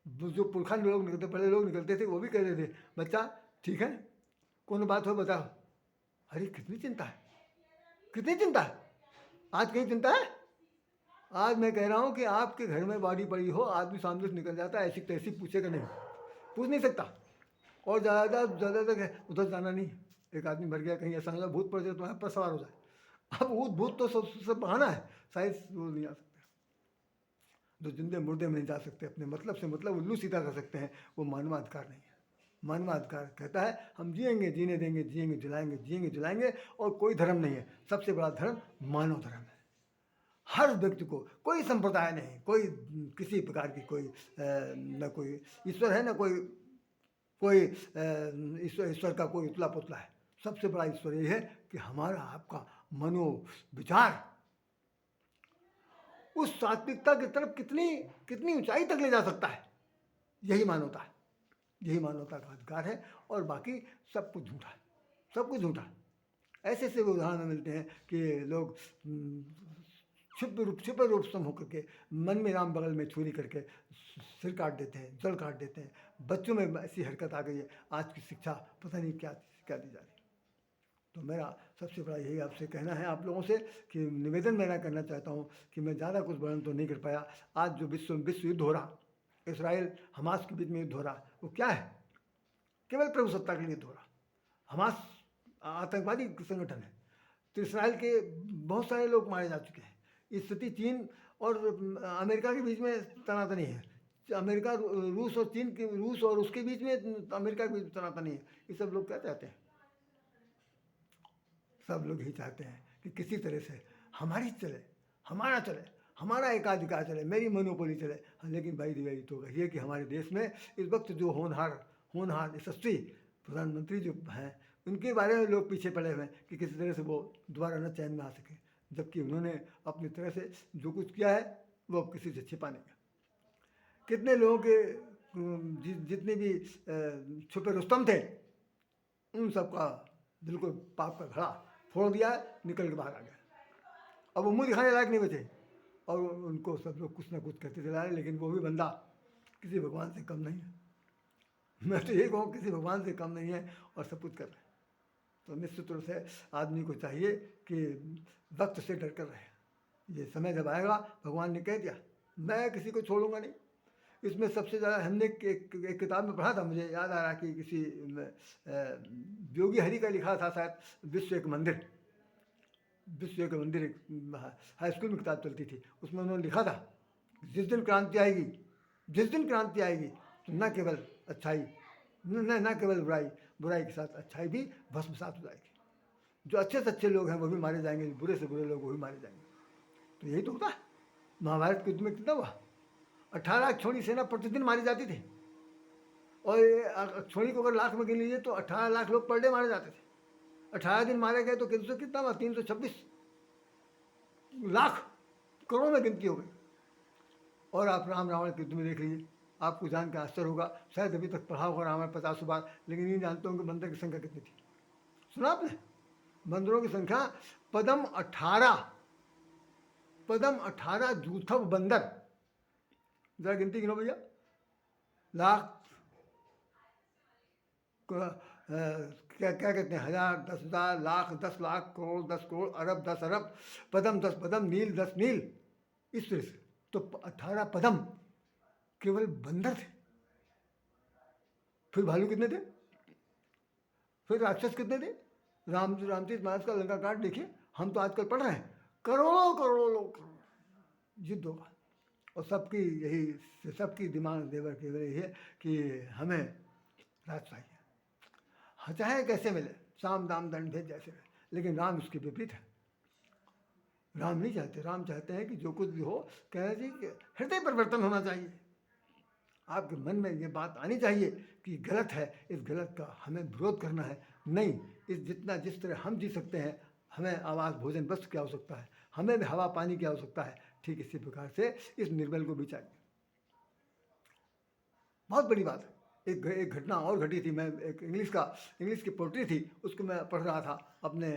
जो पुरखा लोग निकलते, बड़े लोग निकलते थे, वो भी कहते थे, बच्चा ठीक है, कौन बात हो बताओ। अरे कितनी चिंता है, कितनी चिंता है, आज कहीं चिंता है। आज मैं कह रहा हूँ कि आपके घर में बॉडी पड़ी हो, आदमी सामने से निकल जाता है, ऐसी तैसी पूछेगा नहीं, पूछ नहीं सकता, और ज़्यादा तक है उधर जाना नहीं। एक आदमी मर गया कहीं, ऐसा हो जाए भूत पड़ जाए तुम्हारे पर सवार हो जाए, अब वो भूत तो सब बहाना है, शायद वो नहीं आ सकते। जो जिंदे मुर्दे में नहीं जा सकते, अपने मतलब से मतलब उल्लू सीधा कर सकते हैं, वो मानवाधिकार नहीं है। मानवाधिकार कहता है हम जिएंगे जीने देंगे, जिएंगे जलाएंगे, जिएंगे जलाएंगे, और कोई धर्म नहीं है, सबसे बड़ा धर्म मानव धर्म है। हर व्यक्ति को, कोई संप्रदाय नहीं, कोई किसी प्रकार की कोई न कोई ईश्वर है, न कोई कोई ईश्वर का कोई उतला पुतला है। सबसे बड़ा ईश्वर ये है कि हमारा आपका मनो विचार उस सात्विकता की तरफ कितनी कितनी ऊंचाई तक ले जा सकता है, यही मानवता है, यही मानवता का अधिकार है। और बाकी सब कुछ झूठा है, सब कुछ झूठा है। ऐसे ऐसे उदाहरण मिलते हैं कि लोग छिपे रूप सम होकर के मन में राम बगल में छुरी करके सिर काट देते हैं, जड़ काट देते हैं। बच्चों में ऐसी हरकत आ गई है, आज की शिक्षा पता नहीं क्या क्या दी जा रही। तो मेरा सबसे बड़ा यही आपसे कहना है, आप लोगों से कि निवेदन मेरा करना चाहता हूँ कि मैं ज़्यादा कुछ वर्णन तो नहीं कर पाया। आज जो विश्व युद्ध हो रहा, इसराइल हमास के बीच में युद्ध हो रहा, वो क्या है? केवल प्रभु सत्ता के लिए युद्ध हो रहा। हमास आतंकवादी संगठन है, तो इसराइल के बहुत सारे लोग मारे जा चुके हैं। स्थिति चीन और अमेरिका के बीच में तनातनी है, अमेरिका रूस और चीन के, रूस और उसके बीच में अमेरिका के बीच में तनातनी है। ये सब लोग क्या चाहते हैं? सब लोग ही चाहते हैं कि किसी तरह से हमारी चले, हमारा चले, हमारा एकाधिकार चले, मेरी मोनोपोली चले। लेकिन भाई दिवाली तो कहिए कि हमारे देश में इस वक्त जो होनहार यशस्वी प्रधानमंत्री जो हैं, उनके बारे में लोग पीछे पड़े हुए हैं कि किसी तरह से वो दोबारा न चैन में आ सके, जबकि उन्होंने अपनी तरह से जो कुछ किया है वो अब किसी से छिपा नहीं है। कितने लोगों के जितने भी छुपे रुस्तम थे, उन सबका बिल्कुल पाप का घड़ा फोड़ दिया, निकल के बाहर आ गया। अब वो मुँह दिखाने लायक नहीं बचे, और उनको सब लोग कुछ ना कुछ कहते चला रहे, लेकिन वो भी बंदा किसी भगवान से कम नहीं है। मैं तो ये कहूँ किसी भगवान से कम नहीं है, और सब कुछ कर रहे हैं। तो निश्चित रूप से आदमी को चाहिए कि वक्त से डर कर रहे। ये समय जब आएगा, भगवान ने कह दिया मैं किसी को छोड़ूंगा नहीं। इसमें सबसे ज़्यादा हमने एक किताब में पढ़ा था, मुझे याद आ रहा कि किसी योगी हरि का लिखा था शायद, विश्व एक मंदिर एक हाई स्कूल में किताब चलती थी, उसमें उन्होंने लिखा था जिस दिन क्रांति आएगी, जिस दिन क्रांति आएगी, तो न केवल अच्छाई न केवल बुराई के साथ अच्छाई भी भस्मसात हो जाएगी। जो अच्छे से अच्छे लोग हैं वो भी मारे जाएंगे, बुरे से बुरे लोग वो भी मारे जाएंगे। तो यही तो होता है। महाभारत के युद्ध में कितना हुआ? 18 छोड़ी सेना प्रतिदिन मारी जाती थी, और छोड़ी को अगर लाख में गिन लीजिए तो 18 लाख लोग पर डे मारे जाते थे। 18 दिन मारे गए तो कितना हुआ? 326 लाख, करोड़ में गिनती हो गई। और आप राम रावण के युद्ध में देख लीजिए, आपको जान के आश्चर्य होगा, शायद अभी तक पढ़ा होगा रामायण 50 बार, लेकिन नहीं जानते होंगे बंदर की संख्या कितनी थी। सुना आपने? बंदरों की संख्या पदम 18 जूथव बंदर, जरा गिनती गिनो भैया। लाख क्या क्या कहते हैं, 1000, 10,000, लाख, 10 लाख, करोड़ 10 करोड़, अरब 10 अरब, पदम 10 पदम, नील 10 नील, इस तरह से। तो 18 पदम केवल बंदर थे। फिर भालू कितने थे? फिर राक्षस कितने थे? रामचरित मानस का लंका कांड देखिए, हम तो आजकल पढ़ रहे हैं, करोड़ों करोड़ों लोग युद्ध होगा। और सबकी दिमाग देवर केवल यही है कि हमें राज चाहिए, हाँ, चाहे कैसे मिले, साम दाम दंड भेद जैसे मिले, लेकिन राम इसके विपरीत है। राम नहीं चाहते, राम चाहते हैं कि जो कुछ भी हो, कह जी कि हृदय परिवर्तन होना चाहिए। आपके मन में ये बात आनी चाहिए कि गलत है, इस गलत का हमें विरोध करना है। नहीं, इस जिस तरह हम जी सकते हैं, हमें आवास भोजन वस्त्र की आवश्यकता है, हमें भी हवा पानी की आवश्यकता है, ठीक इसी प्रकार से इस निर्बल को भी चाहिए। बहुत बड़ी बात है। एक घटना और घटी थी। मैं एक इंग्लिश की पोट्री थी, उसको मैं पढ़ रहा था अपने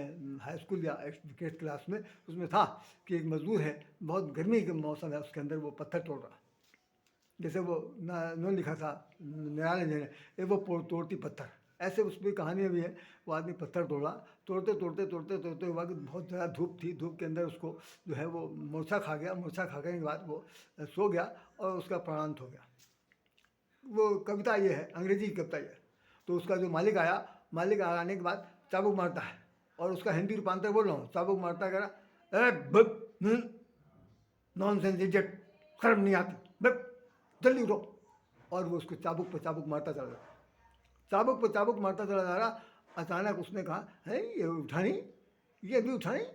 हाई स्कूल या एजुकेट क्लास में। उसमें था कि एक मजदूर है, बहुत गर्मी का मौसम है, उसके अंदर वो पत्थर तोड़ रहा, जैसे वो न लिखा था न्यायालय ने, वो तोड़ती पत्थर, ऐसे उसमें कहानी भी है। वो आदमी पत्थर तोड़ा, तोड़ते हुआ कि बहुत ज़्यादा धूप थी, धूप के अंदर उसको जो है वो मूर्छा खा गया। मूर्छा खाने के बाद वो सो गया और उसका प्राणांत हो गया। वो कविता ये है, अंग्रेजी की कविता ये है। तो उसका जो मालिक आने के बाद चाबुक मारता है, और उसका हिंदी रूपांतर बोल रहा हूँ। चाबुक मारता है, कह रहा, अरे नॉनसेंस इडियट, शर्म नहीं आती, जल्दी उठो। और वो उसको चाबुक पर चाबुक मारता चला जा रहा। अचानक उसने कहा, है ये उठा नहीं, ये अभी उठा नहीं।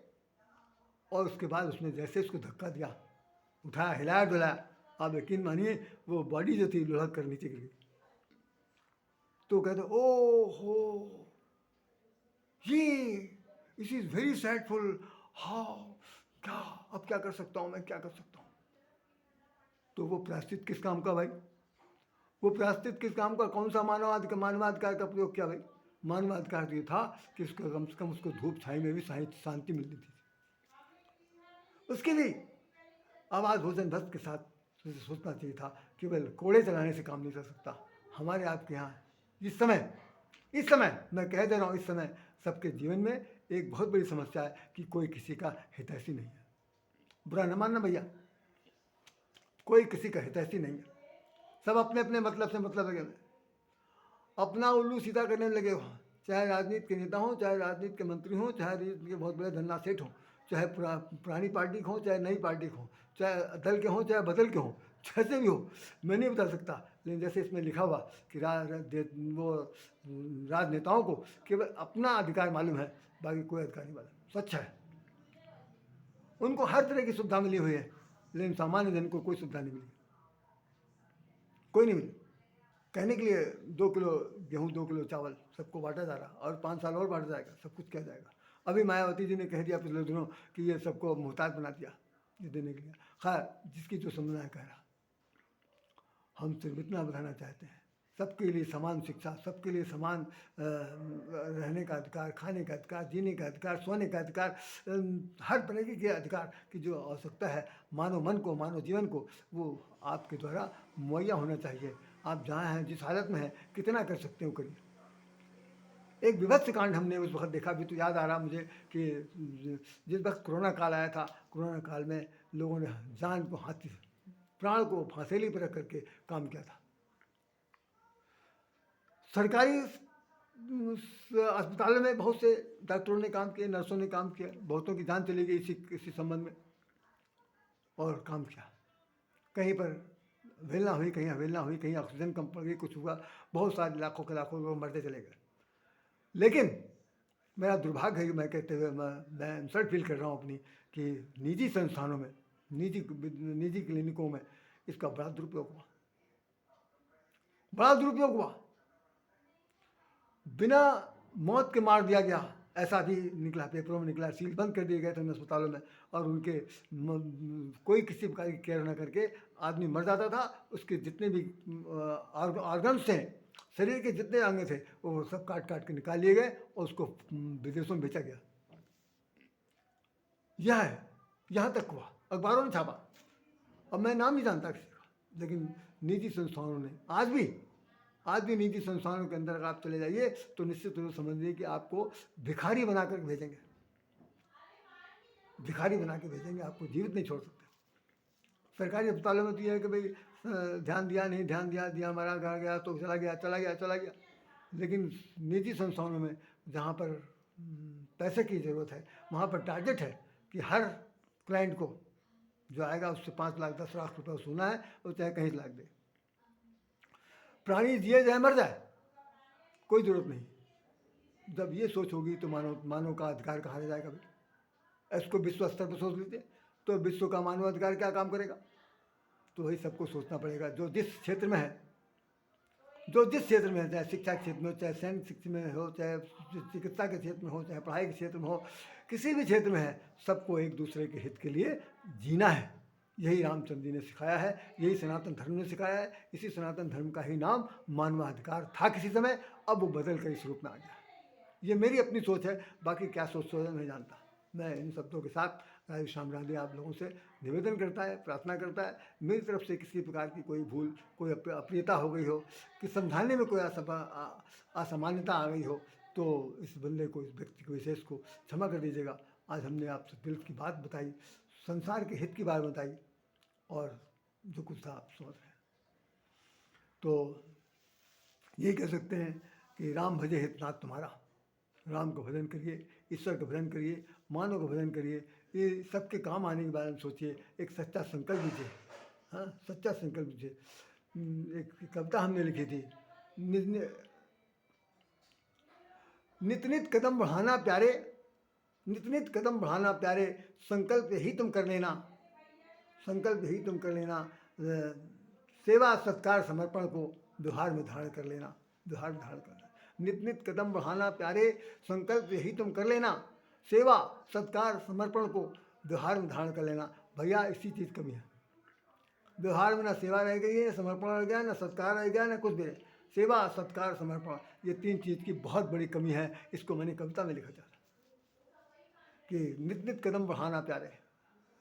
और उसके बाद उसने जैसे उसको धक्का दिया, उठाया, हिलाया डुलाया, आप यकीन मानिए वो बॉडी जो थी लुढ़क कर नीचे गिर गई। तो कहते, ओ हो, ये इट इज़ वेरी सैडफुल, हाउ, क्या अब क्या कर सकता हूँ मैं, क्या कर सकता हूँ। तो वो प्रायश्चित किस काम का भाई, वो प्रायश्चित किस काम का, कौन सा मानवाधिकार का प्रयोग किया भाई। मानवाधिकार ये था कि उसको कम से कम उसको धूप छाई में भी शांति मिलती थी। उसके लिए आवास भोजन वस्त्र के साथ सोचना चाहिए था। केवल कोड़े चलाने से काम नहीं कर सकता। हमारे आपके यहाँ इस समय मैं कह दे रहा हूँ, इस समय सबके जीवन में एक बहुत बड़ी समस्या है कि कोई किसी का हितैषी नहीं है। बुरा न मानना भैया, कोई किसी का हितैषी नहीं है। सब अपने अपने मतलब से मतलब लगे, अपना उल्लू सीधा करने लगे हो। चाहे राजनीति के नेता हों, चाहे राजनीति के मंत्री हों, चाहे राजनीति के बहुत बड़े धन्ना सेठ हों, चाहे पुरानी पार्टी के हों, चाहे नई पार्टी के हों, चाहे दल के हों, चाहे बदल के हों, जैसे भी हो, मैं नहीं बता सकता। लेकिन जैसे इसमें लिखा हुआ कि वो राजनेताओं को केवल अपना अधिकार मालूम है, बाकी कोई अधिकार नहीं मालूम। सच है, उनको हर तरह की सुविधा मिली हुई है, लेकिन सामान्य जन को कोई सुविधा नहीं मिली, कोई नहीं मिली। कहने के लिए 2 किलो गेहूँ, 2 किलो चावल सबको बांटा जा रहा, और 5 साल और बांटा जाएगा, सब कुछ किया जाएगा। अभी मायावती जी ने कह दिया पिछले दिनों कि ये सबको मोहताज बना दिया ये देने के लिए। खैर, जिसकी जो समझना है कह रहा। हम सिर्फ इतना बताना चाहते हैं, सबके लिए समान शिक्षा, सबके लिए समान रहने का अधिकार, खाने का अधिकार, जीने का अधिकार, सोने का अधिकार, हर तरह के अधिकार की जो आवश्यकता है मानव मन को, मानव जीवन को, वो आपके द्वारा मुहैया होना चाहिए। आप जहाँ हैं, जिस हालत में हैं, कितना कर सकते हो करिए। एक विभत्स कांड हमने उस वक्त देखा, भी तो याद आ रहा मुझे कि जिस वक्त कोरोना काल आया था, कोरोना काल में लोगों ने जान को प्राण को फांसेली पर रख करके काम किया था। सरकारी अस्पतालों में बहुत से डॉक्टरों ने काम किया, नर्सों ने काम किया, बहुतों की जान चली गई इसी संबंध में, और काम किया। कहीं पर अवहेलना हुई, कहीं अवहेलना हुई, कहीं ऑक्सीजन कम पड़ गई, कुछ हुआ, बहुत सारे लाखों के लाखों लोग मरते चले गए। लेकिन मेरा दुर्भाग्य है कि मैं कहते हुए मैं इंसल्ट फील कर रहा हूँ अपनी, कि निजी संस्थानों में, निजी क्लिनिकों में इसका बड़ा दुरुपयोग हुआ, बिना मौत के मार दिया गया, ऐसा भी निकला, पेपरों में निकला। सील बंद कर दिए गए थे उन अस्पतालों में, और उनके कोई किसी प्रकार की केयर न करके आदमी मर जाता था। उसके जितने भी ऑर्गन्स थे, शरीर के जितने अंग थे, वो सब काट के निकाल लिए गए और उसको विदेशों में बेचा गया। यह है, यहाँ तक हुआ, अखबारों ने छापा। अब मैं नाम नहीं जानता किसी का, लेकिन निजी संस्थानों ने आज भी निजी संस्थानों के अंदर अगर आप चले जाइए तो निश्चित रूप से समझिए कि आपको भिखारी बना कर भेजेंगे, आपको जीवित नहीं छोड़ सकते। सरकारी अस्पतालों में तो यह है कि भाई ध्यान दिया, मारा गया तो चला गया। लेकिन निजी संस्थानों में जहाँ पर पैसे की ज़रूरत है, वहाँ पर टारगेट है कि हर क्लाइंट को जो आएगा उससे 5 लाख 10 लाख रुपये वसूलना है, और चाहे कहीं लाख दे। प्राणी जिए जाए मर जाए, कोई ज़रूरत नहीं, जब ये सोच होगी तो मानव का अधिकार कहाँ रह जाएगा भाई। इसको विश्व स्तर पर सोच लेते तो विश्व का मानवाधिकार क्या काम करेगा। तो वही सबको सोचना पड़ेगा, जो जिस क्षेत्र में है, जो जिस क्षेत्र में है, चाहे शिक्षा के क्षेत्र में हो, चाहे सैन्य शिक्षा में हो, चाहे चिकित्सा के क्षेत्र में हो, चाहे पढ़ाई के क्षेत्र में हो, किसी भी क्षेत्र में है, सबको एक दूसरे के हित के लिए जीना है। यही रामचंद्र जी ने सिखाया है, यही सनातन धर्म ने सिखाया है। इसी सनातन धर्म का ही नाम मानवाधिकार था किसी समय, अब वो बदल कर इस रूप में आ गया। ये मेरी अपनी सोच है, बाकी क्या सोच है नहीं जानता। मैं इन शब्दों के साथ राधे श्याम राधे आप लोगों से निवेदन करता है, प्रार्थना करता है, मेरी तरफ से किसी प्रकार की कोई भूल, कोई अप्रियता हो गई हो, कि समझाने में कोई असामान्यता आ गई हो, तो इस बंदे को, इस व्यक्ति को, विशेष को क्षमा कर दीजिएगा। आज हमने आपसे दिल की बात बताई, संसार के हित की बात बताई, और जो कुछ था आप समझ रहे हैं। तो यही कह सकते हैं कि राम भजे हितनाथ तुम्हारा। राम का भजन करिए, ईश्वर का भजन करिए, मानव का भजन करिए, ये सबके काम आने के बारे में सोचिए। एक सच्चा संकल्प लीजिए, हाँ, सच्चा संकल्प लीजिए। एक कविता हमने लिखी थी, नित नित कदम बढ़ाना प्यारे, नित नित कदम बढ़ाना प्यारे, संकल्प यही तुम कर लेना, संकल्प यही तुम कर लेना, सेवा सत्कार समर्पण को व्यवहार में धारण कर लेना, व्यवहार में धारण करना। नित नित कदम बढ़ाना प्यारे, संकल्प यही तुम कर लेना, सेवा सत्कार समर्पण को व्यवहार में धारण कर लेना। भैया इसी चीज़ कमी है, व्यवहार में ना सेवा रह गई है, ना समर्पण रह गया, ना सत्कार रह गया, ना कुछ भी नहीं। सेवा सत्कार समर्पण, ये तीन चीज़ की बहुत बड़ी कमी है। इसको मैंने कविता में लिखा था कि नित नित कदम बढ़ाना प्यारे,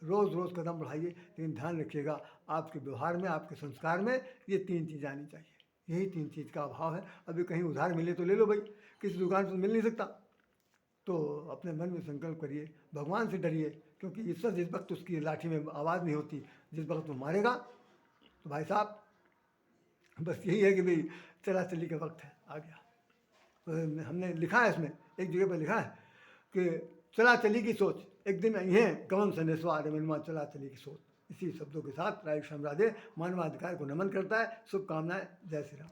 रोज़ रोज़ कदम बढ़ाइए, लेकिन ध्यान रखिएगा आपके व्यवहार में, आपके संस्कार में ये तीन चीज़ आनी चाहिए। यही तीन चीज़ का अभाव है। अभी कहीं उधार मिले तो ले लो भाई, किसी दुकान से मिल नहीं सकता, तो अपने मन में संकल्प करिए, भगवान से डरिए, क्योंकि ईश्वर जिस वक्त उसकी लाठी में आवाज़ नहीं होती, जिस वक्त वो मारेगा, तो भाई साहब बस यही है कि भाई चला चली का वक्त है, आ गया। तो हमने लिखा है इसमें, एक जगह पर लिखा है कि चला चली की सोच, एक दिन यह कवम संदेशवा अरे मनुआ चला चली की सोच। इसी शब्दों के साथ राधे श्याम राधे मानवाधिकार को नमन करता है। शुभकामनाएं, जय श्री राम।